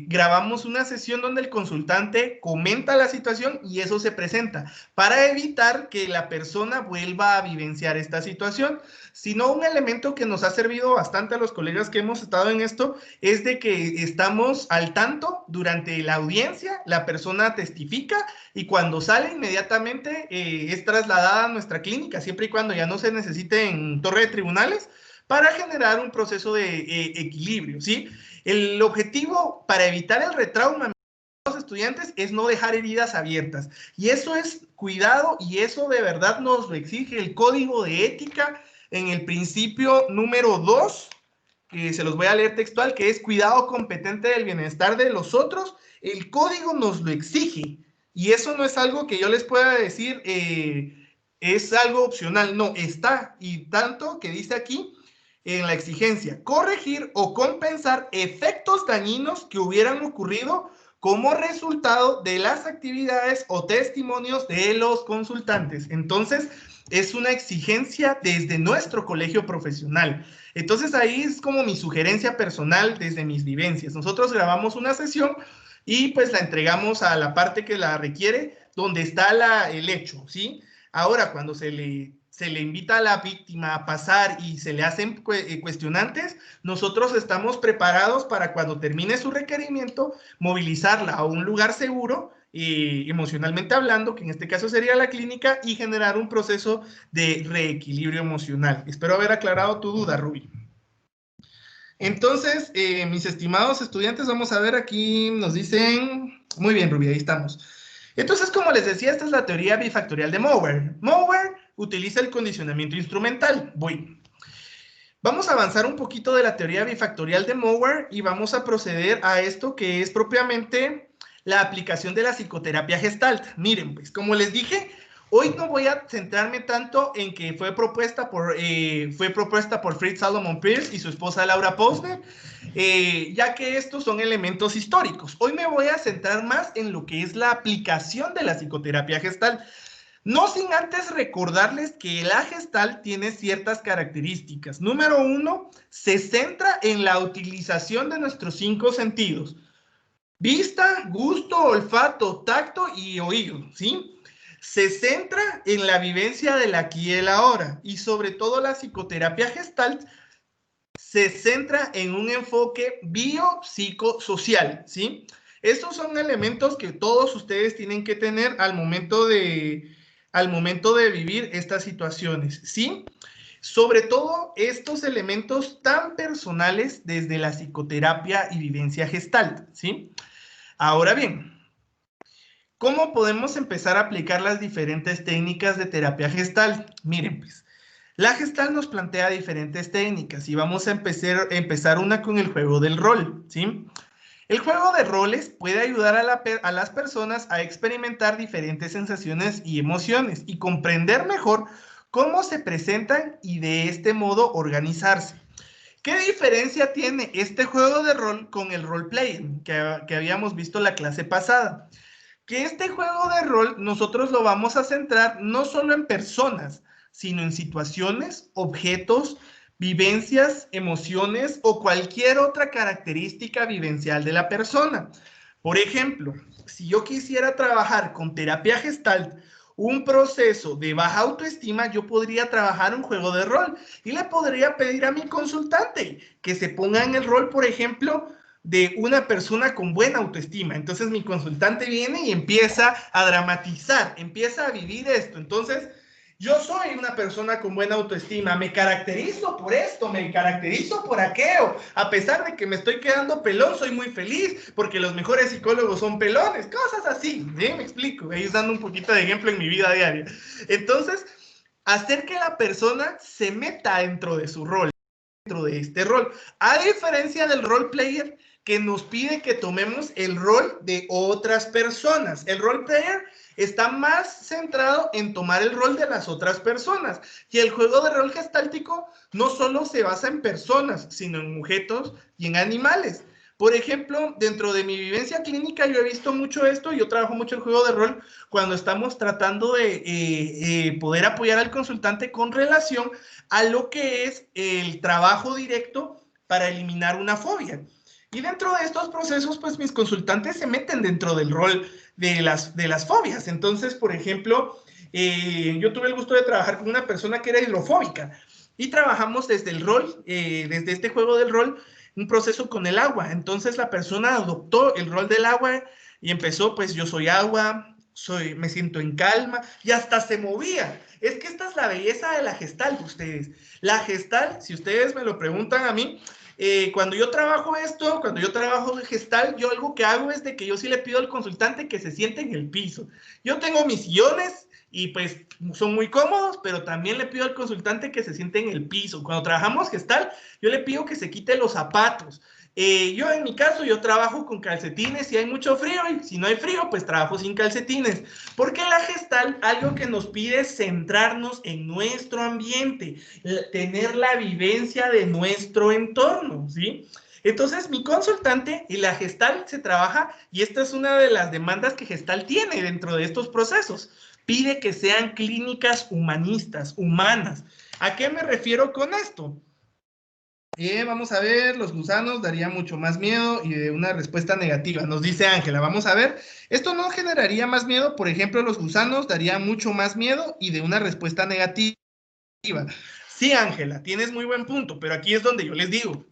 S2: grabamos una sesión donde el consultante comenta la situación y eso se presenta para evitar que la persona vuelva a vivenciar esta situación. Sino un elemento que nos ha servido bastante a los colegas que hemos estado en esto es de que estamos al tanto durante la audiencia, la persona testifica y cuando sale inmediatamente es trasladada a nuestra clínica, siempre y cuando ya no se necesite en torre de tribunales, para generar un proceso de equilibrio, ¿sí? El objetivo para evitar el retrauma de los estudiantes es no dejar heridas abiertas. Y eso es cuidado y eso de verdad nos lo exige el código de ética en el principio número 2, que se los voy a leer textual, que es cuidado competente del bienestar de los otros. El código nos lo exige. Y eso no es algo que yo les pueda decir, es algo opcional, no, está, y tanto que dice aquí en la exigencia, corregir o compensar efectos dañinos que hubieran ocurrido como resultado de las actividades o testimonios de los consultantes. Entonces, es una exigencia desde nuestro colegio profesional. Entonces, ahí es como mi sugerencia personal desde mis vivencias. Nosotros grabamos una sesión y pues la entregamos a la parte que la requiere, donde está el hecho, ¿sí? Ahora, cuando se le invita a la víctima a pasar y se le hacen cuestionantes, nosotros estamos preparados para cuando termine su requerimiento, movilizarla a un lugar seguro, emocionalmente hablando, que en este caso sería la clínica, y generar un proceso de reequilibrio emocional. Espero haber aclarado tu duda, Rubí. Entonces, mis estimados estudiantes, vamos a ver aquí, nos dicen, muy bien, Rubí, ahí estamos. Entonces, como les decía, esta es la teoría bifactorial de Mower. Mower utiliza el condicionamiento instrumental. Vamos a avanzar un poquito de la teoría bifactorial de Mower y vamos a proceder a esto que es propiamente la aplicación de la psicoterapia Gestalt. Miren, pues, como les dije, hoy no voy a centrarme tanto en que fue propuesta por Fritz Salomon Peirce y su esposa Laura Posner, ya que estos son elementos históricos. Hoy me voy a centrar más en lo que es la aplicación de la psicoterapia Gestalt. No sin antes recordarles que la Gestalt tiene ciertas características. Número 1, se centra en la utilización de nuestros 5 sentidos. Vista, gusto, olfato, tacto y oído, ¿sí? Se centra en la vivencia del aquí y el ahora. Y sobre todo la psicoterapia Gestalt se centra en un enfoque biopsicosocial, ¿sí? Estos son elementos que todos ustedes tienen que tener al momento de vivir estas situaciones, ¿sí? Sobre todo estos elementos tan personales desde la psicoterapia y vivencia Gestalt, ¿sí? Ahora bien, ¿cómo podemos empezar a aplicar las diferentes técnicas de terapia Gestalt? Miren, pues, la Gestalt nos plantea diferentes técnicas y vamos a empezar una con el juego del rol, ¿sí? El juego de roles puede ayudar a las personas a experimentar diferentes sensaciones y emociones y comprender mejor cómo se presentan y de este modo organizarse. ¿Qué diferencia tiene este juego de rol con el role-playing que habíamos visto la clase pasada? Que este juego de rol nosotros lo vamos a centrar no solo en personas, sino en situaciones, objetos, vivencias, emociones o cualquier otra característica vivencial de la persona. Por ejemplo, si yo quisiera trabajar con terapia Gestalt, un proceso de baja autoestima, yo podría trabajar un juego de rol y le podría pedir a mi consultante que se ponga en el rol, por ejemplo, de una persona con buena autoestima. Entonces mi consultante viene y empieza a dramatizar, empieza a vivir esto. Entonces, yo soy una persona con buena autoestima, me caracterizo por esto, me caracterizo por aquello. A pesar de que me estoy quedando pelón, soy muy feliz porque los mejores psicólogos son pelones, cosas así, ¿sí? Me explico, ahí dando un poquito de ejemplo en mi vida diaria. Entonces, hacer que la persona se meta dentro de su rol, dentro de este rol, a diferencia del role player que nos pide que tomemos el rol de otras personas. El role player está más centrado en tomar el rol de las otras personas. Y el juego de rol gestáltico no solo se basa en personas, sino en objetos y en animales. Por ejemplo, dentro de mi vivencia clínica yo he visto mucho esto, yo trabajo mucho el juego de rol cuando estamos tratando de poder apoyar al consultante con relación a lo que es el trabajo directo para eliminar una fobia. Y dentro de estos procesos, pues mis consultantes se meten dentro del rol de las fobias. Entonces, por ejemplo, yo tuve el gusto de trabajar con una persona que era hidrofóbica y trabajamos desde el rol, desde este juego del rol, un proceso con el agua. Entonces la persona adoptó el rol del agua y empezó, pues yo soy agua, me siento en calma y hasta se movía. Es que esta es la belleza de la Gestalt, ustedes. La Gestalt, si ustedes me lo preguntan a mí, cuando yo trabajo esto, cuando yo trabajo Gestalt, yo algo que hago es de que yo sí le pido al consultante que se siente en el piso. Yo tengo mis sillones y pues son muy cómodos, pero también le pido al consultante que se siente en el piso. Cuando trabajamos Gestalt, yo le pido que se quite los zapatos. Yo en mi caso, yo trabajo con calcetines si hay mucho frío, y si no hay frío, pues trabajo sin calcetines. Porque la Gestalt algo que nos pide es centrarnos en nuestro ambiente, tener la vivencia de nuestro entorno, ¿sí? Entonces, mi consultante y la Gestalt se trabaja, y esta es una de las demandas que Gestalt tiene dentro de estos procesos. Pide que sean clínicas humanistas, humanas. ¿A qué me refiero con esto? Vamos a ver, los gusanos daría mucho más miedo y de una respuesta negativa. Nos dice Ángela, vamos a ver. Esto no generaría más miedo, por ejemplo, los gusanos daría mucho más miedo y de una respuesta negativa. Sí, Ángela, tienes muy buen punto, pero aquí es donde yo les digo,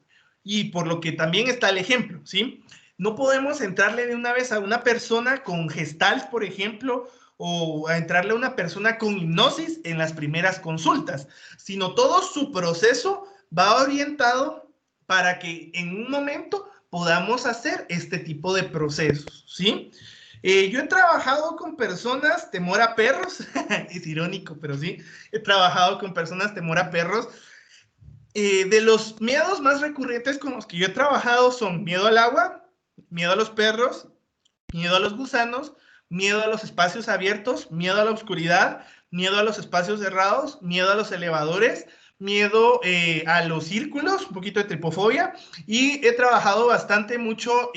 S2: y por lo que también está el ejemplo, ¿sí? No podemos entrarle de una vez a una persona con Gestalt, por ejemplo, o a entrarle a una persona con hipnosis en las primeras consultas, sino todo su proceso va orientado para que en un momento podamos hacer este tipo de procesos, ¿sí? Yo he trabajado con personas temor a perros, es irónico, pero sí, he trabajado con personas temor a perros. De los miedos más recurrentes con los que yo he trabajado son miedo al agua, miedo a los perros, miedo a los gusanos, miedo a los espacios abiertos, miedo a la oscuridad, miedo a los espacios cerrados, miedo a los elevadores, miedo a los círculos, un poquito de tripofobia, y he trabajado bastante mucho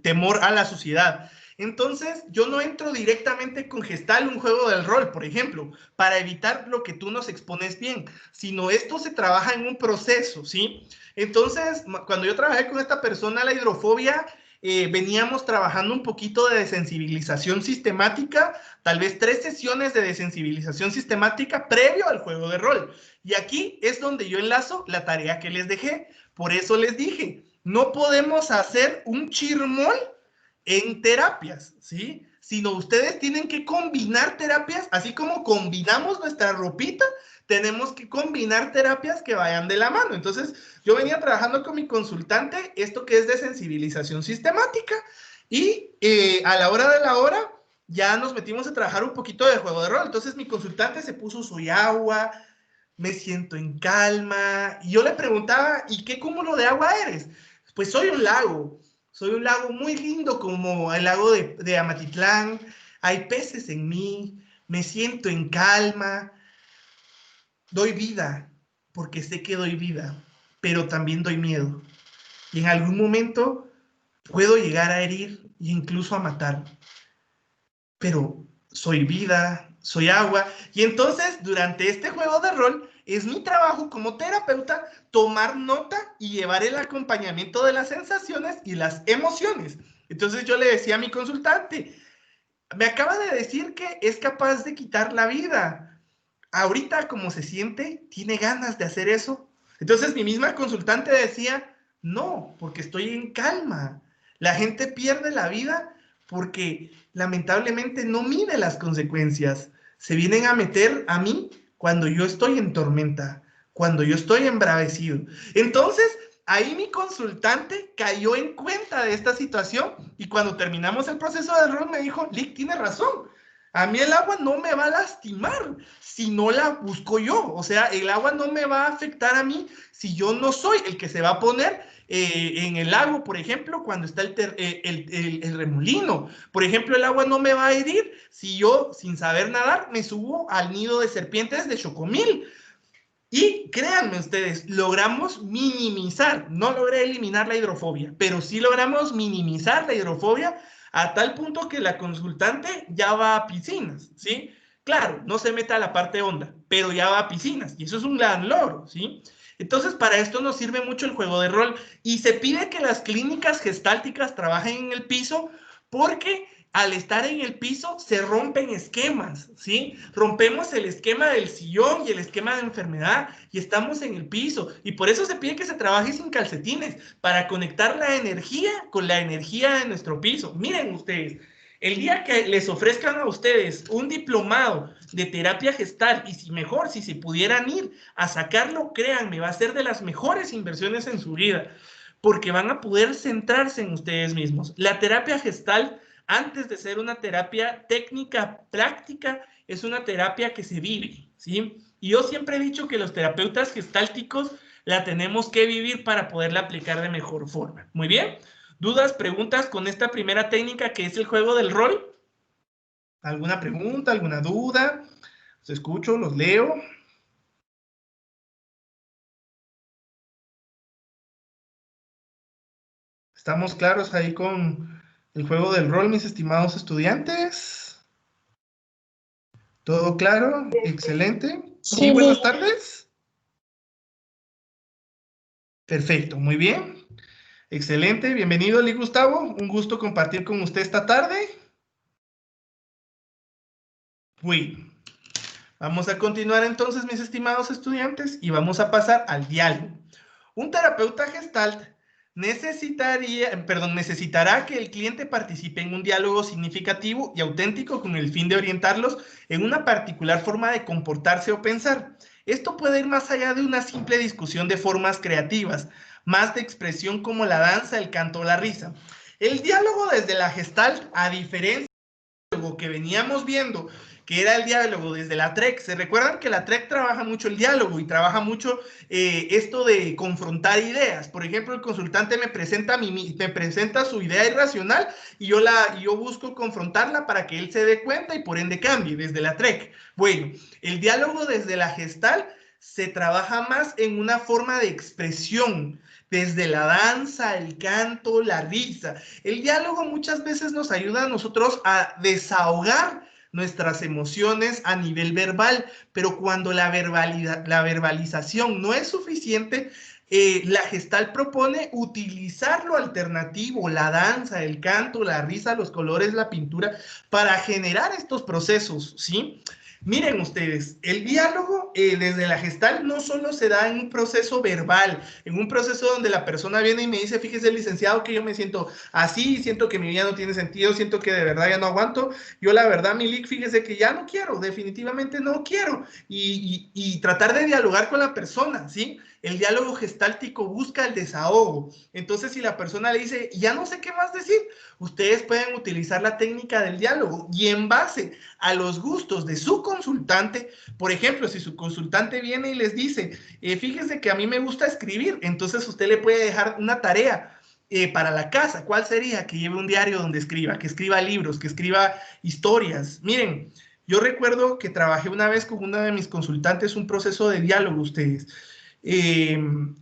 S2: temor a la suciedad. Entonces, yo no entro directamente con Gestalt, un juego del rol, por ejemplo, para evitar lo que tú nos expones bien, sino esto se trabaja en un proceso, ¿sí? Entonces, cuando yo trabajé con esta persona, la hidrofobia, veníamos trabajando un poquito de desensibilización sistemática, tal vez 3 sesiones de desensibilización sistemática previo al juego de rol. Y aquí es donde yo enlazo la tarea que les dejé. Por eso les dije, no podemos hacer un chirmol en terapias, ¿sí? Sino ustedes tienen que combinar terapias, así como combinamos nuestra ropita, tenemos que combinar terapias que vayan de la mano. Entonces, yo venía trabajando con mi consultante esto que es de sensibilización sistemática y a la hora de la hora ya nos metimos a trabajar un poquito de juego de rol. Entonces, mi consultante se puso soy agua, me siento en calma, y yo le preguntaba, ¿y qué cúmulo de agua eres? Pues soy un lago muy lindo como el lago de Amatitlán, hay peces en mí, me siento en calma, doy vida, porque sé que doy vida, pero también doy miedo. Y en algún momento puedo llegar a herir e incluso a matar. Pero soy vida, soy agua. Y entonces, durante este juego de rol, es mi trabajo como terapeuta tomar nota y llevar el acompañamiento de las sensaciones y las emociones. Entonces yo le decía a mi consultante, me acaba de decir que es capaz de quitar la vida. Ahorita, como se siente, tiene ganas de hacer eso. Entonces mi misma consultante decía, no, porque estoy en calma. La gente pierde la vida porque lamentablemente no mide las consecuencias. Se vienen a meter a mí cuando yo estoy en tormenta, cuando yo estoy embravecido. Entonces, ahí mi consultante cayó en cuenta de esta situación y cuando terminamos el proceso de rol me dijo, Lick, tiene razón. A mí el agua no me va a lastimar si no la busco yo. O sea, el agua no me va a afectar a mí si yo no soy el que se va a poner en el lago, por ejemplo, cuando está el remolino. Por ejemplo, el agua no me va a herir si yo, sin saber nadar, me subo al nido de serpientes de Chocomil. Y créanme ustedes, logramos minimizar, no logré eliminar la hidrofobia, pero sí logramos minimizar la hidrofobia a tal punto que la consultante ya va a piscinas, ¿sí? Claro, no se mete a la parte honda, pero ya va a piscinas, y eso es un gran logro, ¿sí? Entonces, para esto nos sirve mucho el juego de rol, y se pide que las clínicas gestálticas trabajen en el piso, porque al estar en el piso se rompen esquemas, ¿sí? Rompemos el esquema del sillón y el esquema de enfermedad y estamos en el piso. Y por eso se pide que se trabaje sin calcetines, para conectar la energía con la energía de nuestro piso. Miren ustedes, el día que les ofrezcan a ustedes un diplomado de terapia gestal, y si mejor, si se pudieran ir a sacarlo, créanme, va a ser de las mejores inversiones en su vida, porque van a poder centrarse en ustedes mismos. La terapia gestal, antes de ser una terapia técnica práctica, es una terapia que se vive, ¿sí? Y yo siempre he dicho que los terapeutas gestálticos la tenemos que vivir para poderla aplicar de mejor forma. Muy bien. ¿Dudas, preguntas con esta primera técnica que es el juego del rol? ¿Alguna pregunta, alguna duda? Los escucho, los leo. ¿Estamos claros ahí con el juego del rol, mis estimados estudiantes? ¿Todo claro? Excelente. Sí, buenas tardes. Perfecto, muy bien. Excelente, bienvenido, Lee Gustavo. Un gusto compartir con usted esta tarde. Bueno, vamos a continuar entonces, mis estimados estudiantes, y vamos a pasar al diálogo. Un terapeuta Gestalt necesitará que el cliente participe en un diálogo significativo y auténtico con el fin de orientarlos en una particular forma de comportarse o pensar. Esto puede ir más allá de una simple discusión de formas creativas, más de expresión como la danza, el canto o la risa. El diálogo desde la Gestalt, a diferencia del diálogo que veníamos viendo, que era el diálogo desde la TREC. ¿Se recuerdan que la TREC trabaja mucho el diálogo y trabaja mucho esto de confrontar ideas? Por ejemplo, el consultante me presenta su idea irracional y yo busco confrontarla para que él se dé cuenta y por ende cambie desde la TREC. Bueno, el diálogo desde la Gestalt se trabaja más en una forma de expresión, desde la danza, el canto, la risa. El diálogo muchas veces nos ayuda a nosotros a desahogar nuestras emociones a nivel verbal, pero cuando la verbalización no es suficiente, la Gestalt propone utilizar lo alternativo, la danza, el canto, la risa, los colores, la pintura, para generar estos procesos, ¿sí? Miren ustedes, el diálogo desde la Gestalt no solo se da en un proceso verbal, en un proceso donde la persona viene y me dice, fíjese licenciado que yo me siento así, siento que mi vida no tiene sentido, siento que de verdad ya no aguanto, yo la verdad, Milik, fíjese que ya no quiero, definitivamente no quiero, y tratar de dialogar con la persona, ¿sí? El diálogo gestáltico busca el desahogo. Entonces, si la persona le dice, ya no sé qué más decir, ustedes pueden utilizar la técnica del diálogo y en base a los gustos de su consultante, por ejemplo, si su consultante viene y les dice, fíjese que a mí me gusta escribir, entonces usted le puede dejar una tarea para la casa. ¿Cuál sería? Que lleve un diario donde escriba, que escriba libros, que escriba historias. Miren, yo recuerdo que trabajé una vez con una de mis consultantes un proceso de diálogo, ustedes.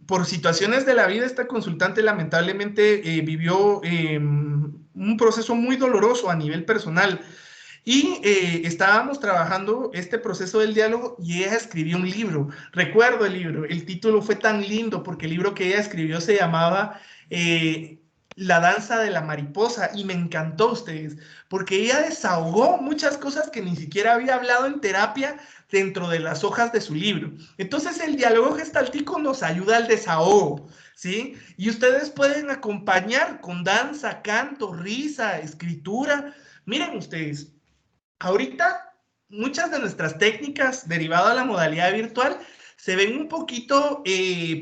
S2: Por situaciones de la vida, esta consultante lamentablemente vivió un proceso muy doloroso a nivel personal y estábamos trabajando este proceso del diálogo y ella escribió un libro. Recuerdo el libro, el título fue tan lindo porque el libro que ella escribió se llamaba La danza de la mariposa y me encantó, ustedes, porque ella desahogó muchas cosas que ni siquiera había hablado en terapia dentro de las hojas de su libro. Entonces el diálogo gestáltico nos ayuda al desahogo, ¿sí? Y ustedes pueden acompañar con danza, canto, risa, escritura. Miren ustedes, ahorita muchas de nuestras técnicas derivadas de la modalidad virtual se ven un poquito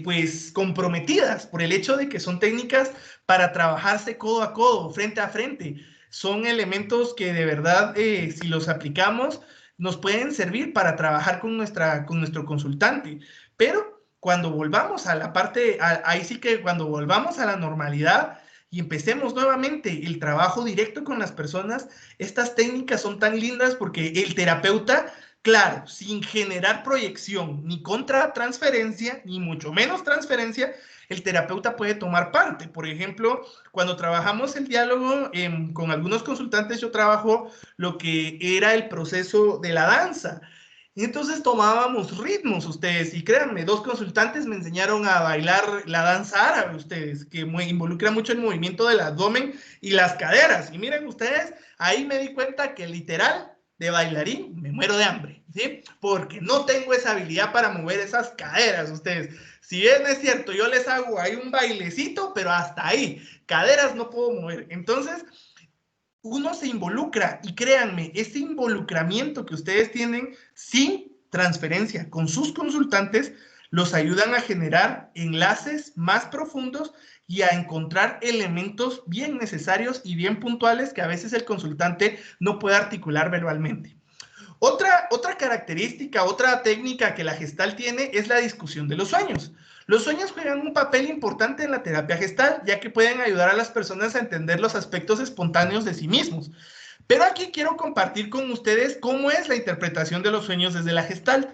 S2: pues comprometidas por el hecho de que son técnicas para trabajarse codo a codo, frente a frente. Son elementos que de verdad si los aplicamos nos pueden servir para trabajar con nuestro consultante, pero cuando volvamos a la parte, ahí sí que cuando volvamos a la normalidad y empecemos nuevamente el trabajo directo con las personas, estas técnicas son tan lindas porque el terapeuta, claro, sin generar proyección, ni contra transferencia, ni mucho menos transferencia, el terapeuta puede tomar parte. Por ejemplo, cuando trabajamos el diálogo con algunos consultantes, yo trabajo lo que era el proceso de la danza. Y entonces tomábamos ritmos ustedes, y créanme, 2 consultantes me enseñaron a bailar la danza árabe ustedes, que involucra mucho el movimiento del abdomen y las caderas. Y miren ustedes, ahí me di cuenta que literal, de bailarín, me muero de hambre, ¿sí? Porque no tengo esa habilidad para mover esas caderas ustedes. Si bien es cierto, yo les hago ahí un bailecito, pero hasta ahí, caderas no puedo mover. Entonces, uno se involucra y créanme, ese involucramiento que ustedes tienen sin transferencia con sus consultantes los ayudan a generar enlaces más profundos y a encontrar elementos bien necesarios y bien puntuales que a veces el consultante no puede articular verbalmente. Otra característica, otra técnica que la Gestalt tiene es la discusión de los sueños. Los sueños juegan un papel importante en la terapia Gestalt, ya que pueden ayudar a las personas a entender los aspectos espontáneos de sí mismos. Pero aquí quiero compartir con ustedes cómo es la interpretación de los sueños desde la Gestalt.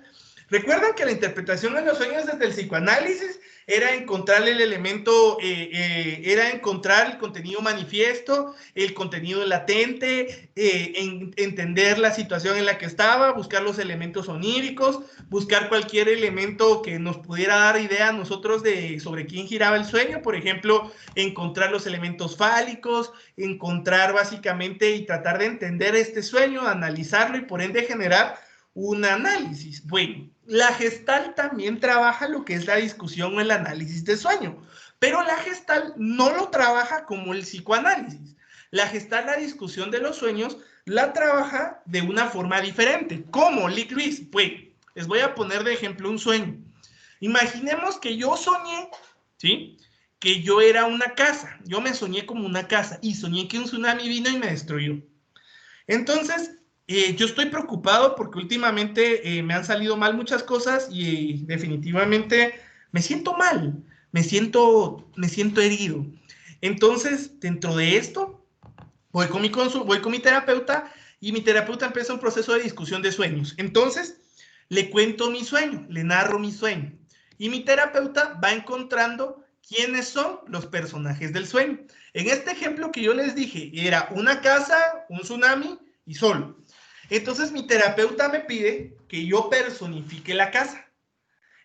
S2: Recuerdan que la interpretación de los sueños desde el psicoanálisis era encontrar el elemento, era encontrar el contenido manifiesto, el contenido latente, entender la situación en la que estaba, buscar los elementos oníricos, buscar cualquier elemento que nos pudiera dar idea a nosotros sobre quién giraba el sueño, por ejemplo, encontrar los elementos fálicos, encontrar básicamente y tratar de entender este sueño, analizarlo y por ende generar un análisis. Bueno, la Gestalt también trabaja lo que es la discusión o el análisis de sueño, pero la Gestalt no lo trabaja como el psicoanálisis. La Gestalt, la discusión de los sueños, la trabaja de una forma diferente. ¿Cómo, Lick Luis? Pues, les voy a poner de ejemplo un sueño. Imaginemos que yo soñé, ¿sí?, que yo era una casa. Yo me soñé como una casa y soñé que un tsunami vino y me destruyó. Entonces, yo estoy preocupado porque últimamente me han salido mal muchas cosas y definitivamente me siento mal, me siento herido. Entonces, dentro de esto, voy con mi terapeuta y mi terapeuta empieza un proceso de discusión de sueños. Entonces, le cuento mi sueño, le narro mi sueño y mi terapeuta va encontrando quiénes son los personajes del sueño. En este ejemplo que yo les dije, era una casa, un tsunami y sol. Entonces mi terapeuta me pide que yo personifique la casa.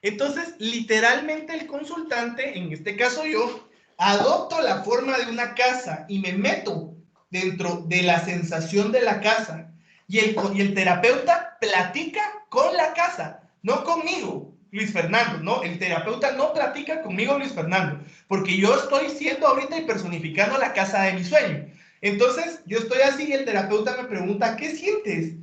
S2: Entonces, literalmente el consultante, en este caso yo, adopto la forma de una casa y me meto dentro de la sensación de la casa. Y el terapeuta platica con la casa, no conmigo, Luis Fernando, ¿no? El terapeuta no platica conmigo, Luis Fernando, porque yo estoy siendo ahorita y personificando la casa de mi sueño. Entonces, yo estoy así y el terapeuta me pregunta, ¿qué sientes?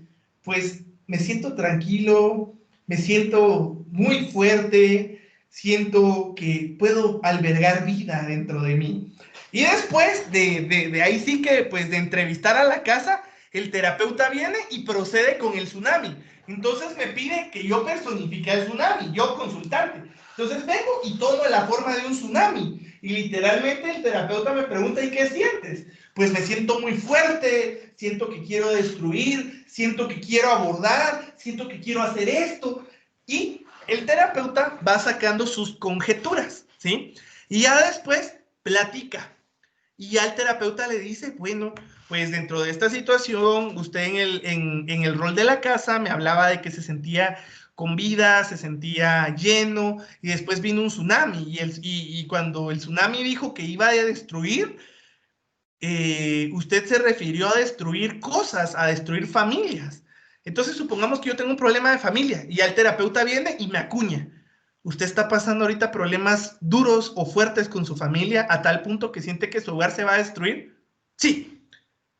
S2: Pues me siento tranquilo, me siento muy fuerte, siento que puedo albergar vida dentro de mí. Y después de ahí sí que, pues de entrevistar a la casa, el terapeuta viene y procede con el tsunami. Entonces me pide que yo personifique el tsunami, yo consultante. Entonces vengo y tomo la forma de un tsunami. Y literalmente el terapeuta me pregunta, ¿y qué sientes? Pues me siento muy fuerte, siento que quiero destruir, siento que quiero abordar, siento que quiero hacer esto. Y el terapeuta va sacando sus conjeturas, ¿sí? Y ya después platica. Y ya el terapeuta le dice, bueno, pues dentro de esta situación, usted en el rol de la casa me hablaba de que se sentía con vida, se sentía lleno, y después vino un tsunami, y cuando el tsunami dijo que iba a destruir, usted se refirió a destruir cosas, a destruir familias. Entonces, supongamos que yo tengo un problema de familia, y ya el terapeuta viene y me acuña. ¿Usted está pasando ahorita problemas duros o fuertes con su familia a tal punto que siente que su hogar se va a destruir? Sí.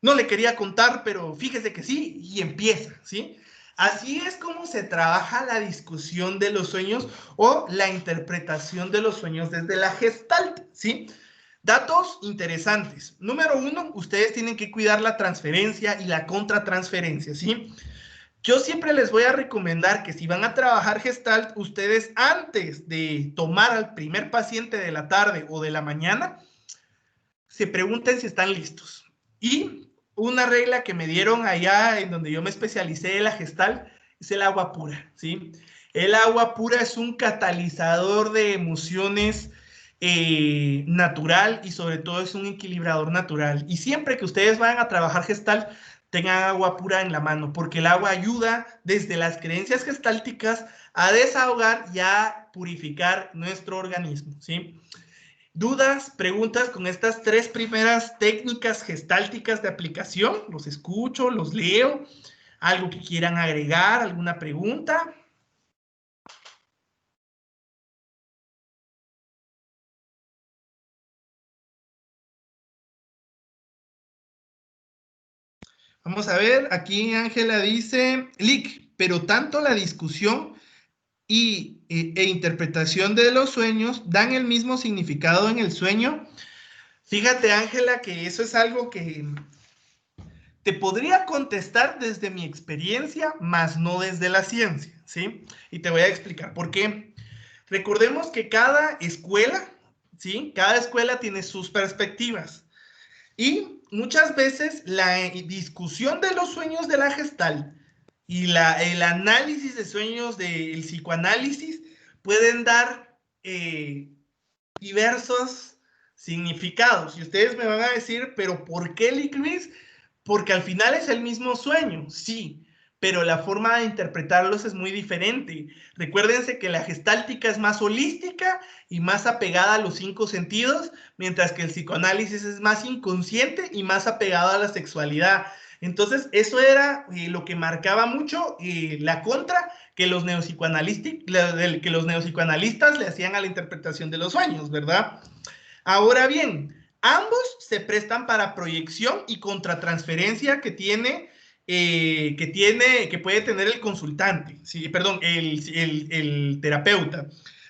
S2: No le quería contar, pero fíjese que sí, y empieza, ¿sí? Así es como se trabaja la discusión de los sueños o la interpretación de los sueños desde la Gestalt, ¿sí? Datos interesantes. Número 1, ustedes tienen que cuidar la transferencia y la contratransferencia, ¿sí? Yo siempre les voy a recomendar que si van a trabajar Gestalt, ustedes antes de tomar al primer paciente de la tarde o de la mañana, se pregunten si están listos. Y una regla que me dieron allá en donde yo me especialicé en la Gestalt es el agua pura, ¿sí? El agua pura es un catalizador de emociones natural y sobre todo es un equilibrador natural. Y siempre que ustedes vayan a trabajar Gestalt, tengan agua pura en la mano, porque el agua ayuda desde las creencias gestálticas a desahogar y a purificar nuestro organismo, ¿sí? ¿Dudas, preguntas con estas 3 primeras técnicas gestálticas de aplicación? Los escucho, los leo. ¿Algo que quieran agregar? ¿Alguna pregunta? Vamos a ver, aquí Ángela dice, Lick, pero tanto la discusión e interpretación de los sueños dan el mismo significado en el sueño. Fíjate, Ángela, que eso es algo que te podría contestar desde mi experiencia, más no desde la ciencia, ¿sí? Y te voy a explicar por qué. Recordemos que cada escuela, ¿sí? Cada escuela tiene sus perspectivas. Y muchas veces la discusión de los sueños de la Gestalt y el análisis de sueños del psicoanálisis pueden dar diversos significados. Y ustedes me van a decir, ¿pero por qué, Licris? Porque al final es el mismo sueño, sí, pero la forma de interpretarlos es muy diferente. Recuérdense que la gestáltica es más holística y más apegada a los 5 sentidos, mientras que el psicoanálisis es más inconsciente y más apegado a la sexualidad. Entonces, eso era lo que marcaba mucho la contra que los neopsicoanalistas le hacían a la interpretación de los sueños, ¿verdad? Ahora bien, ambos se prestan para proyección y contratransferencia que puede tener el consultante, sí, perdón, el terapeuta.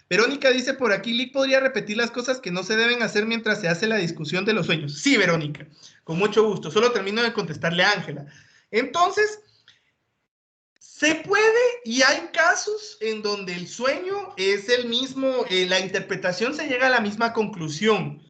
S2: Verónica dice por aquí, Lick podría repetir las cosas que no se deben hacer mientras se hace la discusión de los sueños. Sí, Verónica, con mucho gusto. Solo termino de contestarle a Ángela. Entonces, se puede y hay casos en donde el sueño es el mismo, la interpretación se llega a la misma conclusión.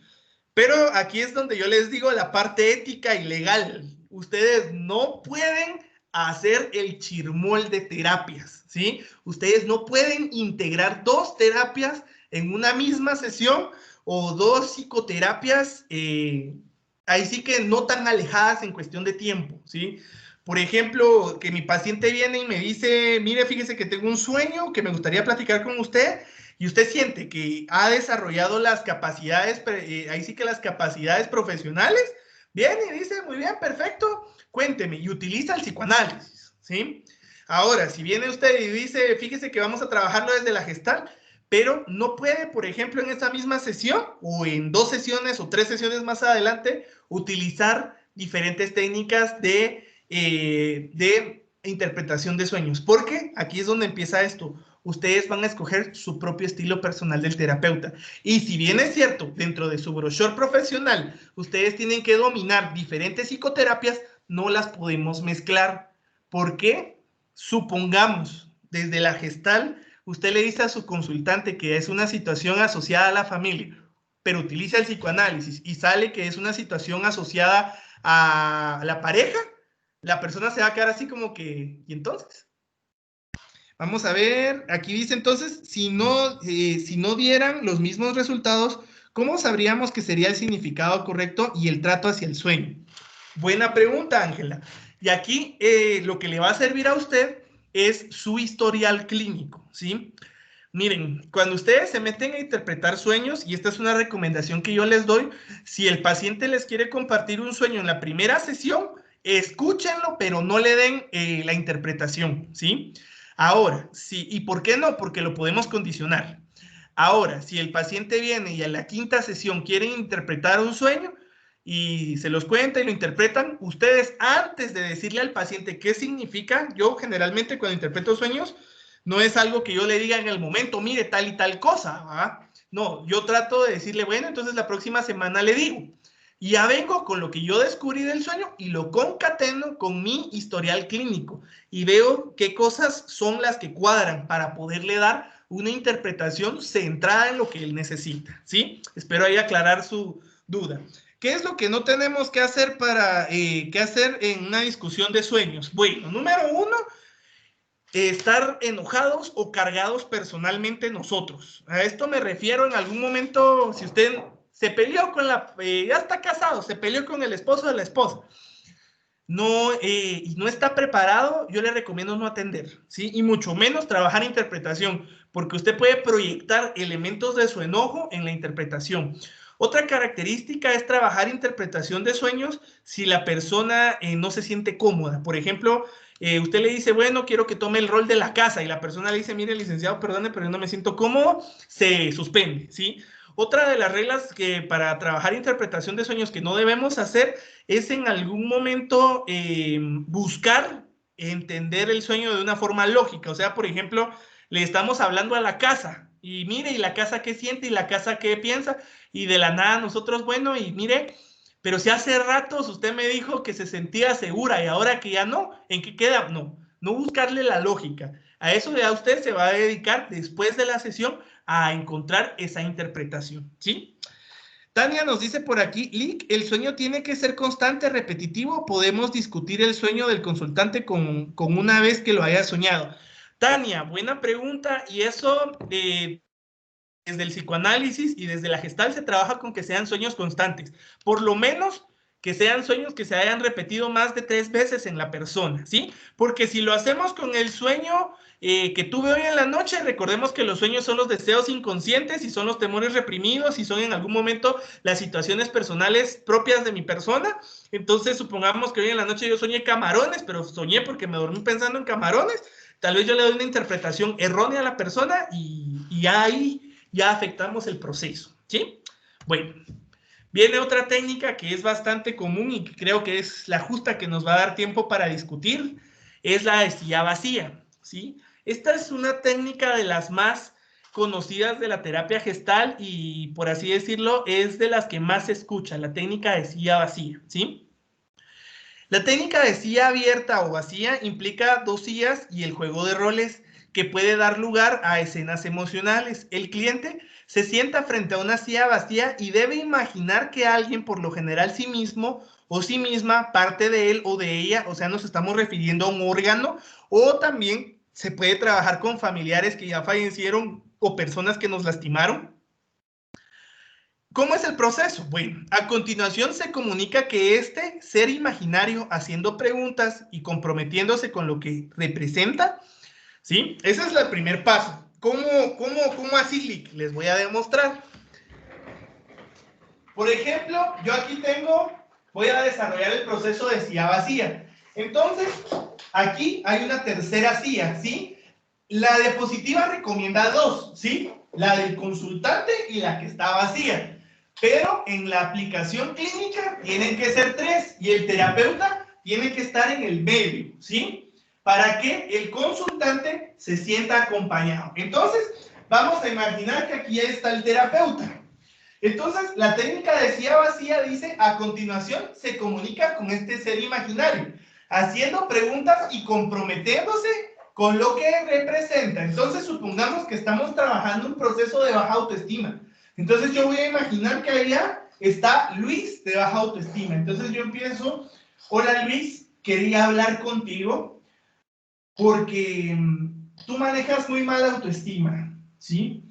S2: Pero aquí es donde yo les digo la parte ética y legal. Ustedes no pueden hacer el chirmol de terapias, ¿sí? Ustedes no pueden integrar 2 terapias en una misma sesión o 2 psicoterapias, ahí sí que no tan alejadas en cuestión de tiempo, ¿sí? Por ejemplo, que mi paciente viene y me dice, mire, fíjese que tengo un sueño que me gustaría platicar con usted, y usted siente que ha desarrollado las capacidades, ahí sí que las capacidades profesionales, viene y dice, muy bien, perfecto, cuénteme, y utiliza el psicoanálisis, ¿sí? Ahora, si viene usted y dice, fíjese que vamos a trabajarlo desde la Gestalt, pero no puede, por ejemplo, en esa misma sesión, o en 2 sesiones o 3 sesiones más adelante, utilizar diferentes técnicas de interpretación de sueños, porque aquí es donde empieza esto. Ustedes van a escoger su propio estilo personal del terapeuta. Y si bien es cierto, dentro de su brochure profesional, ustedes tienen que dominar diferentes psicoterapias, no las podemos mezclar. ¿Por qué? Supongamos, desde la Gestalt, usted le dice a su consultante que es una situación asociada a la familia, pero utiliza el psicoanálisis y sale que es una situación asociada a la pareja, la persona se va a quedar así como que, ¿y entonces? Vamos a ver, aquí dice entonces, si no dieran los mismos resultados, ¿cómo sabríamos que sería el significado correcto y el trato hacia el sueño? Buena pregunta, Ángela. Y aquí lo que le va a servir a usted es su historial clínico, ¿sí? Miren, cuando ustedes se meten a interpretar sueños, y esta es una recomendación que yo les doy, si el paciente les quiere compartir un sueño en la primera sesión, escúchenlo, pero no le den la interpretación, ¿sí? Ahora, sí, ¿y por qué no? Porque lo podemos condicionar. Ahora, si el paciente viene y a la 5ª sesión quieren interpretar un sueño y se los cuenta y lo interpretan, ustedes antes de decirle al paciente qué significa, yo generalmente cuando interpreto sueños, no es algo que yo le diga en el momento, mire tal y tal cosa, ¿verdad? No, yo trato de decirle, bueno, entonces la próxima semana le digo. Y ya vengo con lo que yo descubrí del sueño y lo concateno con mi historial clínico y veo qué cosas son las que cuadran para poderle dar una interpretación centrada en lo que él necesita, ¿sí? Espero ahí aclarar su duda. ¿Qué es lo que no tenemos que hacer en una discusión de sueños? Bueno, número 1, estar enojados o cargados personalmente nosotros. A esto me refiero en algún momento, si usted se peleó con ya está casado, se peleó con el esposo de la esposa, y no está preparado, yo le recomiendo no atender, ¿sí? Y mucho menos trabajar interpretación, porque usted puede proyectar elementos de su enojo en la interpretación. Otra característica es trabajar interpretación de sueños si la persona no se siente cómoda. Por ejemplo, usted le dice, bueno, quiero que tome el rol de la casa, y la persona le dice, mire, licenciado, perdone, pero yo no me siento cómodo, se suspende, ¿sí? Otra de las reglas que para trabajar interpretación de sueños que no debemos hacer es en algún momento buscar entender el sueño de una forma lógica. O sea, por ejemplo, le estamos hablando a la casa y mire, ¿y la casa qué siente? ¿Y la casa qué piensa? Y de la nada nosotros, bueno, y mire, Pero si hace ratos usted me dijo que se sentía segura y ahora que ya no, ¿en qué queda? No buscarle la lógica. A eso ya usted se va a dedicar después de la sesión a encontrar esa interpretación, ¿sí? Tania nos dice por aquí, Lick, ¿el sueño tiene que ser constante, repetitivo? ¿Podemos discutir el sueño del consultante con una vez que lo haya soñado? Tania, buena pregunta, y eso desde el psicoanálisis y desde la Gestalt se trabaja con que sean sueños constantes, por lo menos que sean sueños que se hayan repetido más de 3 veces en la persona, ¿sí? Porque si lo hacemos con el sueño que tuve hoy en la noche, recordemos que los sueños son los deseos inconscientes y son los temores reprimidos y son en algún momento las situaciones personales propias de mi persona. Entonces, supongamos que hoy en la noche yo soñé camarones, pero soñé porque me dormí pensando en camarones. Tal vez yo le doy una interpretación errónea a la persona y ahí ya afectamos el proceso, ¿sí? Bueno, viene otra técnica que es bastante común y que creo que es la justa que nos va a dar tiempo para discutir, es la de silla vacía, ¿sí? Esta es una técnica de las más conocidas de la terapia gestal y, por así decirlo, es de las que más se escucha, la técnica de silla vacía, ¿sí? La técnica de silla abierta o vacía implica 2 sillas y el juego de roles que puede dar lugar a escenas emocionales. El cliente se sienta frente a una silla vacía y debe imaginar que alguien, por lo general sí mismo o sí misma, parte de él o de ella, o sea, nos estamos refiriendo a un órgano, o también se puede trabajar con familiares que ya fallecieron o personas que nos lastimaron. ¿Cómo es el proceso? Bueno, a continuación se comunica que este ser imaginario, haciendo preguntas y comprometiéndose con lo que representa, ¿sí? Ese es el primer paso. ¿Cómo así, Lick? Les voy a demostrar. Por ejemplo, yo aquí voy a desarrollar el proceso de silla vacía. Entonces, aquí hay una tercera silla, ¿sí? La diapositiva recomienda 2, ¿sí? La del consultante y la que está vacía. Pero en la aplicación clínica tienen que ser 3 y el terapeuta tiene que estar en el medio, ¿sí? Para que el consultante se sienta acompañado. Entonces, vamos a imaginar que aquí está el terapeuta. Entonces, la técnica de silla vacía dice, a continuación se comunica con este ser imaginario, haciendo preguntas y comprometiéndose con lo que representa. Entonces, supongamos que estamos trabajando un proceso de baja autoestima. Entonces, yo voy a imaginar que allá está Luis de baja autoestima. Entonces, yo empiezo, hola Luis, quería hablar contigo porque tú manejas muy mal autoestima, ¿sí?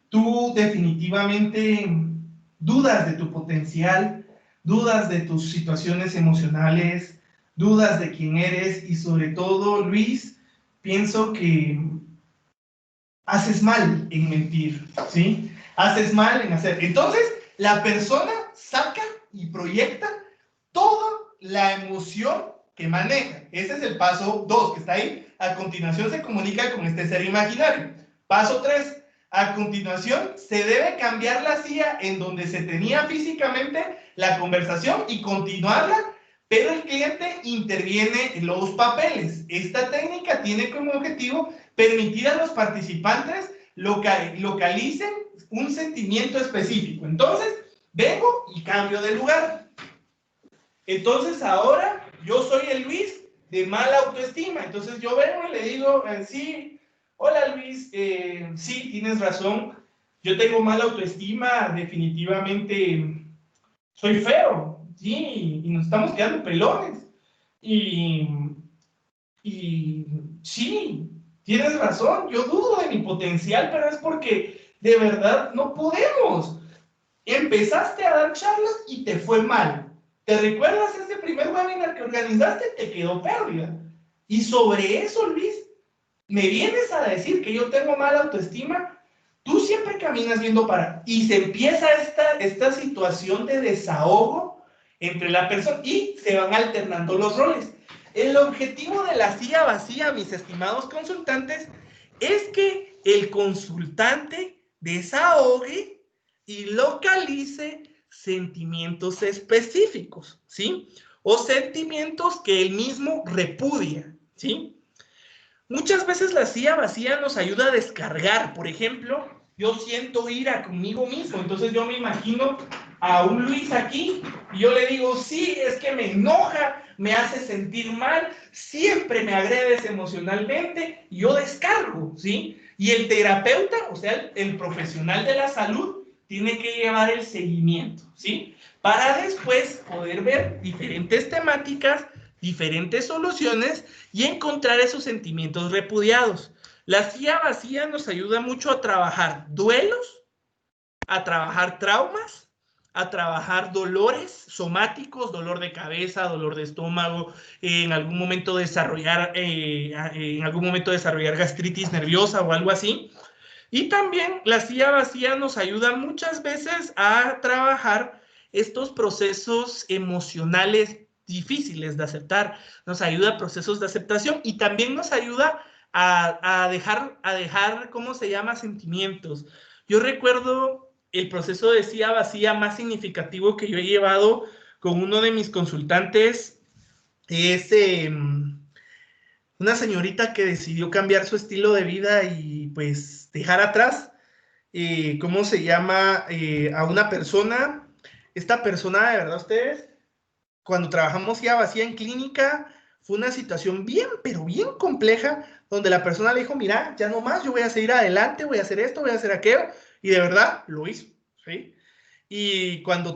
S2: Tú definitivamente dudas de tu potencial, dudas de tus situaciones emocionales, dudas de quién eres y sobre todo, Luis, pienso que haces mal en mentir, ¿sí? Haces mal en hacer. Entonces, la persona saca y proyecta toda la emoción que maneja. Ese es el paso 2, que está ahí. A continuación se comunica con este ser imaginario. Paso 3. A continuación, se debe cambiar la silla en donde se tenía físicamente la conversación y continuarla, pero el cliente interviene en los papeles. Esta técnica tiene como objetivo permitir a los participantes localicen un sentimiento específico. Entonces, vengo y cambio de lugar. Entonces, ahora yo soy el Luis de mala autoestima. Entonces, yo vengo y le digo, sí, hola Luis, sí, tienes razón, yo tengo mala autoestima, definitivamente soy feo, sí, y nos estamos quedando pelones, y sí, tienes razón, yo dudo de mi potencial, pero es porque de verdad no podemos. Empezaste a dar charlas y te fue mal. ¿Te recuerdas ese primer webinar que organizaste? Te quedó pérdida. Y sobre eso, Luis, me vienes a decir que yo tengo mala autoestima, tú siempre caminas viendo para... Y se empieza esta situación de desahogo entre la persona y se van alternando los roles. El objetivo de la silla vacía, mis estimados consultantes, es que el consultante desahogue y localice sentimientos específicos, ¿sí? O sentimientos que él mismo repudia, ¿sí? Muchas veces la silla vacía nos ayuda a descargar. Por ejemplo, yo siento ira conmigo mismo, entonces yo me imagino a un Luis aquí y yo le digo, sí, es que me enoja, me hace sentir mal, siempre me agredes emocionalmente, y yo descargo, ¿sí? Y el terapeuta, o sea, el profesional de la salud, tiene que llevar el seguimiento, ¿sí? Para después poder ver diferentes temáticas, diferentes soluciones y encontrar esos sentimientos repudiados. La silla vacía nos ayuda mucho a trabajar duelos, a trabajar traumas, a trabajar dolores somáticos, dolor de cabeza, dolor de estómago, en algún momento desarrollar gastritis nerviosa o algo así. Y también la silla vacía nos ayuda muchas veces a trabajar estos procesos emocionales difíciles de aceptar, nos ayuda a procesos de aceptación y también nos ayuda a dejar, ¿cómo se llama?, sentimientos. Yo recuerdo el proceso de silla vacía más significativo que yo he llevado con uno de mis consultantes, es una señorita que decidió cambiar su estilo de vida y pues dejar atrás, ¿cómo se llama?, a una persona. Esta persona, de verdad, ustedes, cuando trabajamos ya vacía en clínica, fue una situación bien, pero bien compleja, donde la persona le dijo, mira, ya no más, yo voy a seguir adelante, voy a hacer esto, voy a hacer aquello, y de verdad lo hizo, ¿sí? Y cuando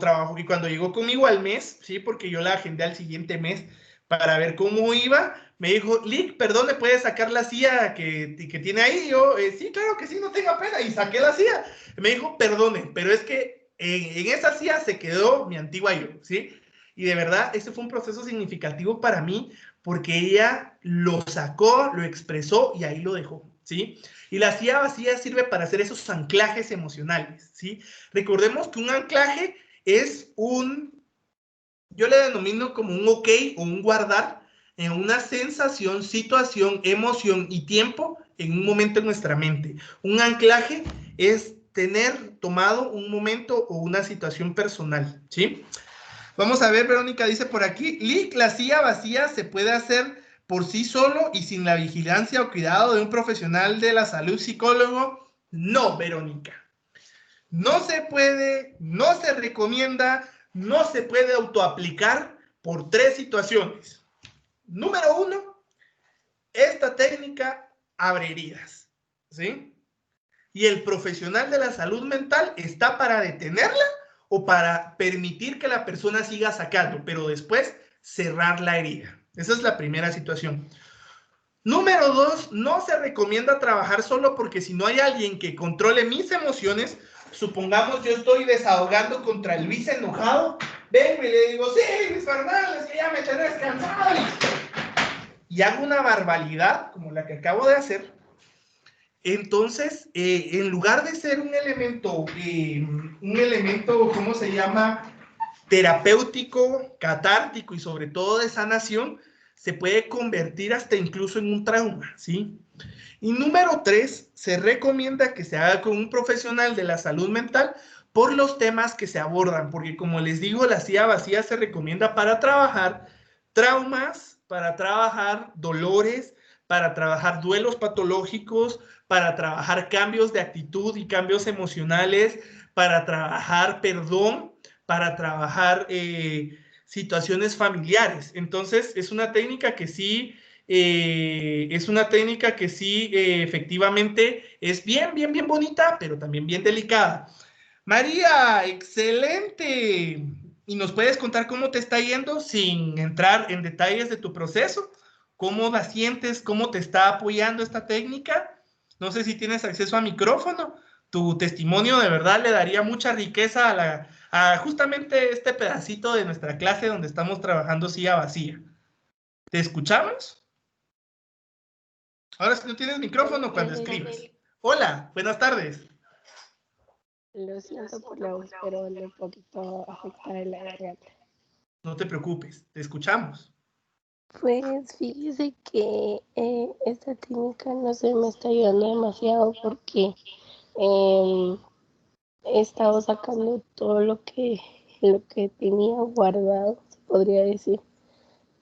S2: llegó conmigo al mes, ¿sí? Porque yo la agendé al siguiente mes para ver cómo iba, me dijo, Lick, perdón, ¿me puedes sacar la silla que tiene ahí? Y yo, sí, claro que sí, no tenga pena, y saqué la silla. Me dijo, perdone, pero es que en esa silla se quedó mi antigua yo, ¿sí? Y de verdad, ese fue un proceso significativo para mí, porque ella lo sacó, lo expresó y ahí lo dejó, ¿sí? Y la silla vacía sirve para hacer esos anclajes emocionales, ¿sí? Recordemos que un anclaje es yo le denomino como un ok o un guardar en una sensación, situación, emoción y tiempo en un momento en nuestra mente. Un anclaje es tener tomado un momento o una situación personal, ¿sí? Vamos a ver, Verónica dice por aquí, Lick, la silla vacía se puede hacer por sí solo y sin la vigilancia o cuidado de un profesional de la salud, psicólogo. No, Verónica. No se puede, no se recomienda, no se puede autoaplicar por 3 situaciones. Número 1, esta técnica abre heridas, ¿sí? Y el profesional de la salud mental está para detenerla o para permitir que la persona siga sacando, pero después cerrar la herida. Esa es la primera situación. Número 2, no se recomienda trabajar solo porque si no hay alguien que controle mis emociones, supongamos yo estoy desahogando contra Luis enojado, vengo y le digo, sí, Luis Fernández, que ya me tenés cansado, y hago una barbaridad como la que acabo de hacer. Entonces, en lugar de ser un elemento, ¿cómo se llama?, terapéutico, catártico y sobre todo de sanación, se puede convertir hasta incluso en un trauma, ¿sí? Y número 3, se recomienda que se haga con un profesional de la salud mental por los temas que se abordan, porque como les digo, la silla vacía se recomienda para trabajar traumas, para trabajar dolores, para trabajar duelos patológicos, para trabajar cambios de actitud y cambios emocionales, para trabajar perdón, para trabajar situaciones familiares. Entonces, es una técnica que sí, efectivamente es bien, bien, bien bonita, pero también bien delicada. María, excelente. ¿Y nos puedes contar cómo te está yendo sin entrar en detalles de tu proceso? ¿Cómo la sientes? ¿Cómo te está apoyando esta técnica? No sé si tienes acceso a micrófono. Tu testimonio de verdad le daría mucha riqueza a justamente este pedacito de nuestra clase donde estamos trabajando silla vacía. ¿Te escuchamos? Ahora si no tienes micrófono cuando escribes. Hola, buenas tardes.
S6: Lo siento por la voz, pero ando un poquito afectada en la garganta.
S2: No te preocupes, te escuchamos.
S6: Pues fíjese que esta técnica no se me está ayudando demasiado porque he estado sacando todo lo que tenía guardado, se podría decir,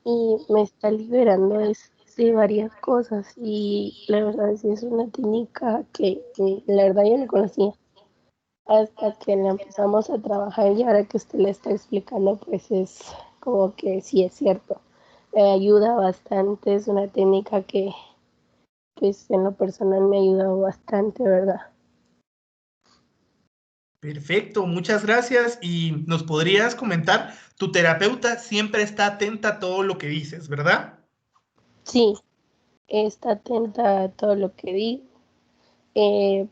S6: y me está liberando de varias cosas, y la verdad sí es una técnica que la verdad yo no conocía. hasta que le empezamos a trabajar y ahora que usted le está explicando, pues es como que sí es cierto. Ayuda bastante, es una técnica que pues en lo personal me ha ayudado bastante, ¿verdad?
S2: Perfecto, muchas gracias. Y nos podrías comentar, tu terapeuta siempre está atenta a todo lo que dices, ¿verdad?
S6: Sí, está atenta a todo lo que digo.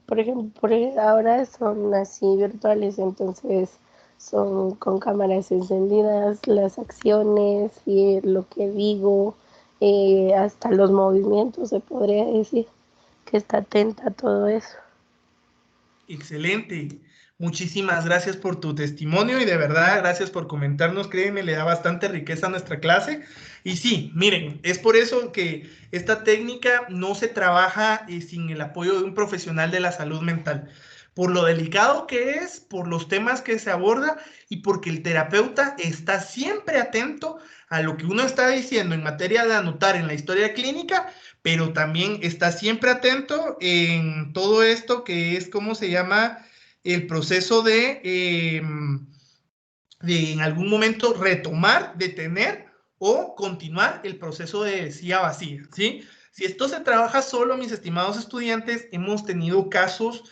S6: Por ejemplo, ahora son así virtuales, entonces son con cámaras encendidas, las acciones y lo que digo, hasta los movimientos, se podría decir que está atenta a todo eso.
S2: Excelente. Muchísimas gracias por tu testimonio y de verdad gracias por comentarnos. Créeme, le da bastante riqueza a nuestra clase. Y sí, miren, es por eso que esta técnica no se trabaja sin el apoyo de un profesional de la salud mental. Por lo delicado que es, por los temas que se aborda y porque el terapeuta está siempre atento a lo que uno está diciendo en materia de anotar en la historia clínica, pero también está siempre atento en todo esto que es, ¿cómo se llama? El proceso de en algún momento retomar, detener o continuar el proceso de silla vacía, ¿sí? Si esto se trabaja solo, mis estimados estudiantes, hemos tenido casos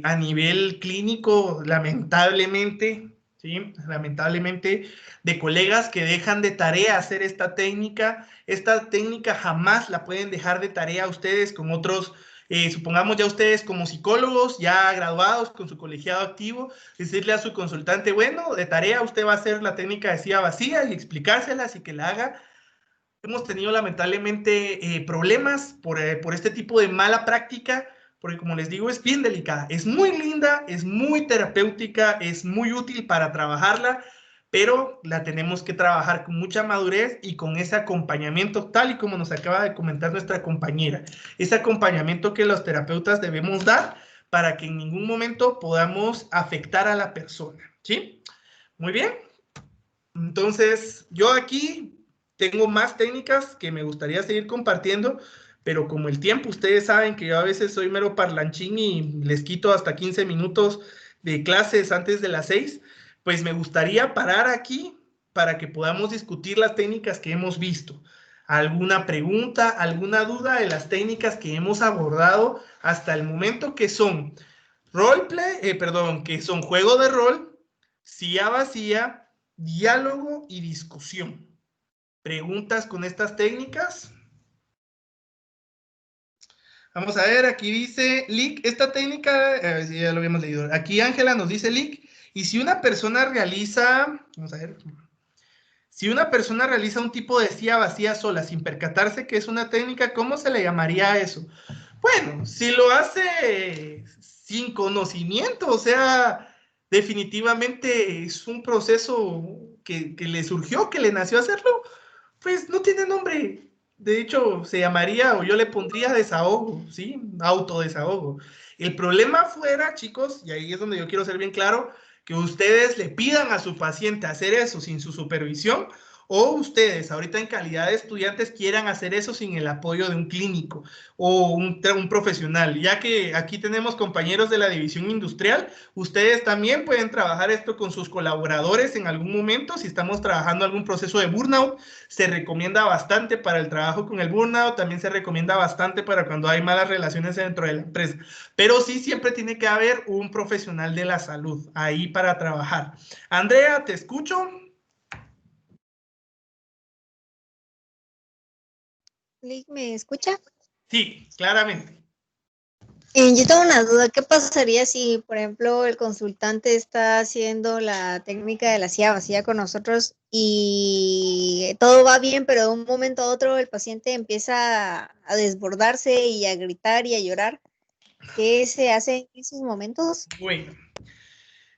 S2: a nivel clínico, lamentablemente, ¿sí? Lamentablemente, de colegas que dejan de tarea hacer esta técnica. Esta técnica jamás la pueden dejar de tarea ustedes con otros, supongamos ya ustedes como psicólogos, ya graduados con su colegiado activo, decirle a su consultante, bueno, de tarea usted va a hacer la técnica de silla vacía y explicárselas y que la haga. Hemos tenido lamentablemente problemas por este tipo de mala práctica, porque como les digo, es bien delicada, es muy linda, es muy terapéutica, es muy útil para trabajarla, pero la tenemos que trabajar con mucha madurez y con ese acompañamiento, tal y como nos acaba de comentar nuestra compañera, ese acompañamiento que los terapeutas debemos dar para que en ningún momento podamos afectar a la persona, ¿sí? Muy bien. Entonces, yo aquí tengo más técnicas que me gustaría seguir compartiendo, pero como el tiempo, ustedes saben que yo a veces soy mero parlanchín y les quito hasta 15 minutos de clases antes de las 6, pues me gustaría parar aquí para que podamos discutir las técnicas que hemos visto. ¿Alguna pregunta, alguna duda de las técnicas que hemos abordado hasta el momento, que son roleplay, que son juego de rol, silla vacía, diálogo y discusión? ¿Preguntas con estas técnicas? Vamos a ver, aquí dice Lick, esta técnica, ya lo habíamos leído. Aquí Ángela nos dice Lick, y si una persona realiza, vamos a ver, si una persona realiza un tipo de silla vacía sola sin percatarse que es una técnica, ¿cómo se le llamaría a eso? Bueno, si lo hace sin conocimiento, o sea, definitivamente es un proceso que le surgió, que le nació hacerlo, pues no tiene nombre. De hecho, se llamaría, o yo le pondría desahogo, ¿sí? Autodesahogo. El problema fuera, chicos, y ahí es donde yo quiero ser bien claro, que ustedes le pidan a su paciente hacer eso sin su supervisión, o ustedes, ahorita en calidad de estudiantes, quieran hacer eso sin el apoyo de un clínico o un profesional. Ya que aquí tenemos compañeros de la división industrial, ustedes también pueden trabajar esto con sus colaboradores en algún momento. Si estamos trabajando algún proceso de burnout, se recomienda bastante para el trabajo con el burnout, también se recomienda bastante para cuando hay malas relaciones dentro de la empresa. Pero sí, siempre tiene que haber un profesional de la salud ahí para trabajar. Andrea, te escucho.
S7: ¿Me escucha?
S2: Sí, claramente.
S7: Yo tengo una duda, ¿qué pasaría si, por ejemplo, el consultante está haciendo la técnica de la silla vacía con nosotros y todo va bien, pero de un momento a otro el paciente empieza a desbordarse y a gritar y a llorar? ¿Qué se hace en esos momentos?
S2: Bueno,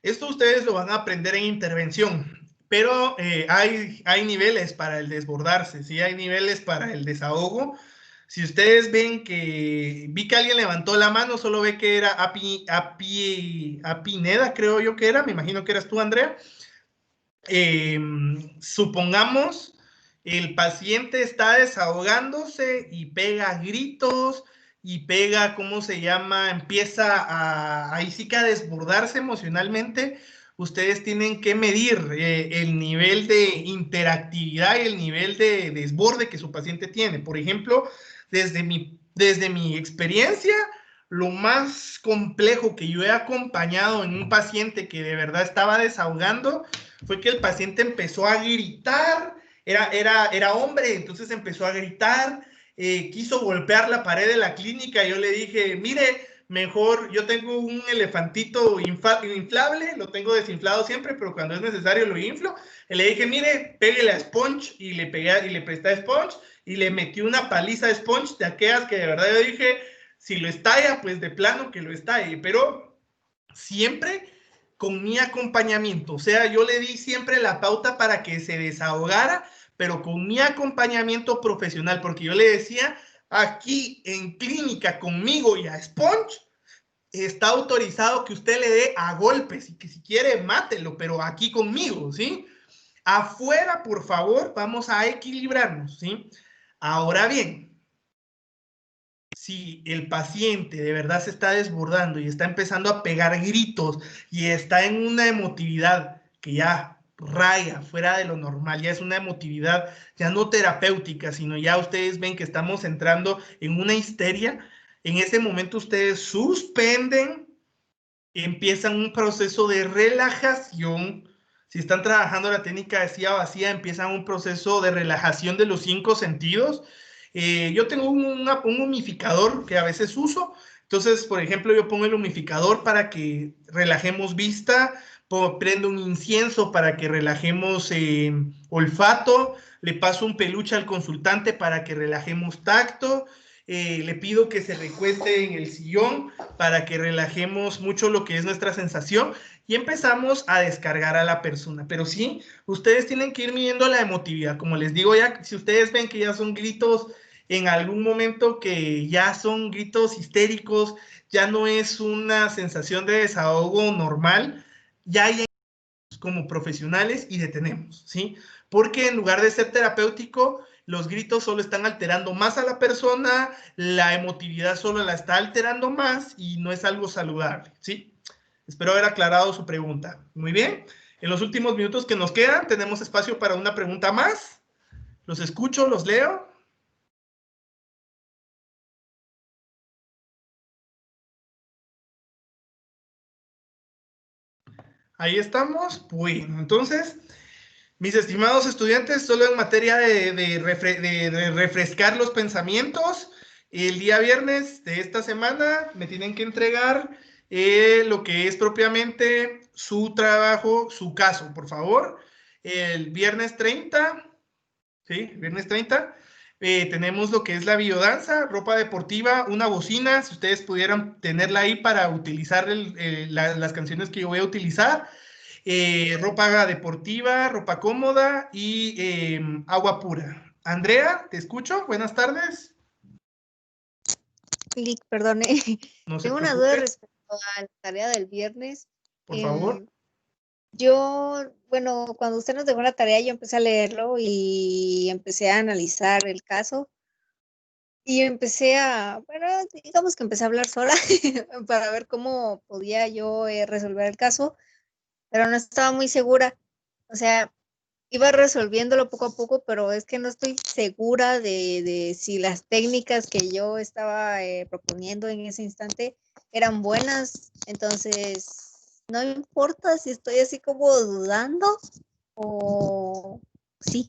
S2: esto ustedes lo van a aprender en intervención, pero hay niveles para el desbordarse, ¿sí? Hay niveles para el desahogo. Si ustedes ven que, vi que alguien levantó la mano, solo ve que era Apineda, creo yo que era, me imagino que eras tú, Andrea. Supongamos el paciente está desahogándose y pega gritos y pega, ¿cómo se llama? Empieza ahí sí que a desbordarse emocionalmente, ustedes tienen que medir el nivel de interactividad y el nivel de desborde que su paciente tiene. Por ejemplo, desde mi experiencia, lo más complejo que yo he acompañado en un paciente que de verdad estaba desahogando fue que el paciente empezó a gritar, era hombre, entonces empezó a gritar, quiso golpear la pared de la clínica. Yo le dije, mire, mejor, yo tengo un elefantito inflable, lo tengo desinflado siempre, pero cuando es necesario lo inflo. Y le dije, mire, pégale a Sponge, y le presté a Sponge, y le metí una paliza a Sponge de aquellas que de verdad yo dije, si lo estalla, pues de plano que lo estalle, pero siempre con mi acompañamiento. O sea, yo le di siempre la pauta para que se desahogara, pero con mi acompañamiento profesional, porque yo le decía, aquí en clínica conmigo y a Sponge, está autorizado que usted le dé a golpes y que si quiere mátelo, pero aquí conmigo, ¿sí? Afuera, por favor, vamos a equilibrarnos, ¿sí? Ahora bien, si el paciente de verdad se está desbordando y está empezando a pegar gritos y está en una emotividad que ya raya fuera de lo normal, ya es una emotividad ya no terapéutica, sino ya ustedes ven que estamos entrando en una histeria, en ese momento ustedes suspenden, empiezan un proceso de relajación. Si están trabajando la técnica de silla vacía, empiezan un proceso de relajación de los 5 sentidos. Yo tengo un humidificador que a veces uso. Entonces, por ejemplo, yo pongo el humidificador para que relajemos vista, prendo un incienso para que relajemos olfato, le paso un peluche al consultante para que relajemos tacto, le pido que se recueste en el sillón para que relajemos mucho lo que es nuestra sensación y empezamos a descargar a la persona. Pero sí, ustedes tienen que ir midiendo la emotividad. Como les digo, ya si ustedes ven que ya son gritos en algún momento, que ya son gritos histéricos, ya no es una sensación de desahogo normal, ya hay como profesionales y detenemos, ¿sí? Porque en lugar de ser terapéutico, los gritos solo están alterando más a la persona, la emotividad solo la está alterando más y no es algo saludable, ¿sí? Espero haber aclarado su pregunta. Muy bien. En los últimos minutos que nos quedan, tenemos espacio para una pregunta más. Los escucho, los leo. Ahí estamos. Bueno, entonces, mis estimados estudiantes, solo en materia de refrescar los pensamientos, el día viernes de esta semana me tienen que entregar lo que es propiamente su trabajo, su caso, por favor. El viernes 30, ¿sí? Viernes 30, tenemos lo que es la biodanza, ropa deportiva, una bocina, si ustedes pudieran tenerla ahí para utilizar las canciones que yo voy a utilizar. Ropa deportiva, ropa cómoda y agua pura. Andrea, te escucho. Buenas tardes.
S7: Clic, perdone.
S2: No se
S7: Tengo una
S2: preocupe.
S7: duda respecto a la tarea del viernes.
S2: Por favor.
S7: Yo, bueno, cuando usted nos dejó la tarea, yo empecé a leerlo y empecé a analizar el caso. Y empecé bueno, digamos que empecé a hablar sola para ver cómo podía yo resolver el caso, pero no estaba muy segura. O sea, iba resolviéndolo poco a poco, pero es que no estoy segura de si las técnicas que yo estaba proponiendo en ese instante eran buenas. Entonces, no importa si estoy así como dudando o sí.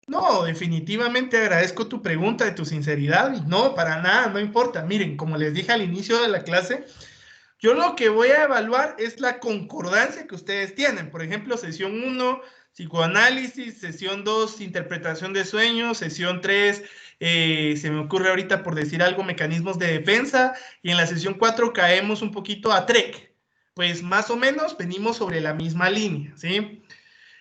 S2: No, definitivamente agradezco tu pregunta y tu sinceridad. Y no, para nada, no importa. Miren, como les dije al inicio de la clase, yo lo que voy a evaluar es la concordancia que ustedes tienen. Por ejemplo, sesión 1, psicoanálisis, sesión 2, interpretación de sueños, sesión 3, se me ocurre ahorita por decir algo, mecanismos de defensa, y en la sesión 4 caemos un poquito a TREC. Pues más o menos venimos sobre la misma línea, ¿sí?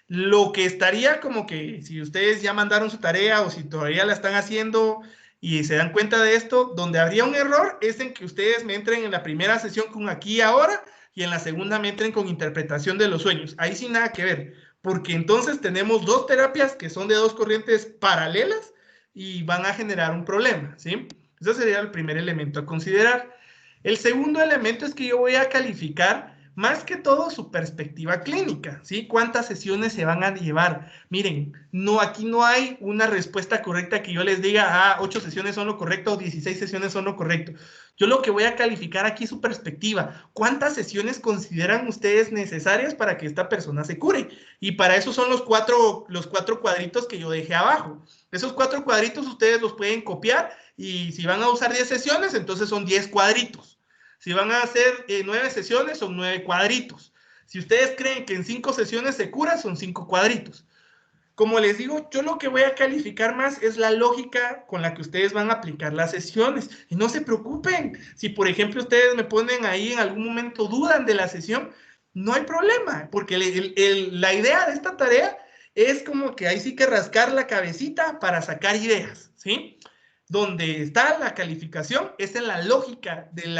S2: Lo que estaría como que si ustedes ya mandaron su tarea o si todavía la están haciendo y se dan cuenta de esto, donde habría un error es en que ustedes me entren en la primera sesión con aquí y ahora y en la segunda me entren con interpretación de los sueños. Ahí sí nada que ver, porque entonces tenemos dos terapias que son de dos corrientes paralelas y van a generar un problema, ¿sí? Ese sería el primer elemento a considerar. El segundo elemento es que yo voy a calificar más que todo su perspectiva clínica, ¿sí? ¿Cuántas sesiones se van a llevar? Miren, aquí no hay una respuesta correcta que yo les diga, 8 sesiones son lo correcto o 16 sesiones son lo correcto. Yo lo que voy a calificar aquí es su perspectiva. ¿Cuántas sesiones consideran ustedes necesarias para que esta persona se cure? Y para eso son los cuatro cuadritos que yo dejé abajo. Esos 4 cuadritos ustedes los pueden copiar y si van a usar 10 sesiones, entonces son 10 cuadritos. Si van a hacer 9 sesiones, son 9 cuadritos. Si ustedes creen que en 5 sesiones se cura, son 5 cuadritos. Como les digo, yo lo que voy a calificar más es la lógica con la que ustedes van a aplicar las sesiones. Y no se preocupen. Si, por ejemplo, ustedes me ponen ahí en algún momento dudan de la sesión, no hay problema, porque la idea de esta tarea es como que ahí sí que rascar la cabecita para sacar ideas, ¿sí? Donde está la calificación es en la lógica en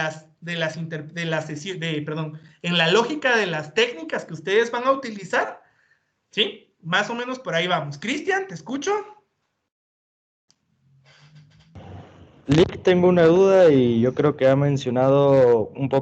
S2: la lógica de las técnicas que ustedes van a utilizar, ¿sí? Más o menos por ahí vamos. Cristian, ¿te escucho?
S8: Lick, tengo una duda y yo creo que ha mencionado un poco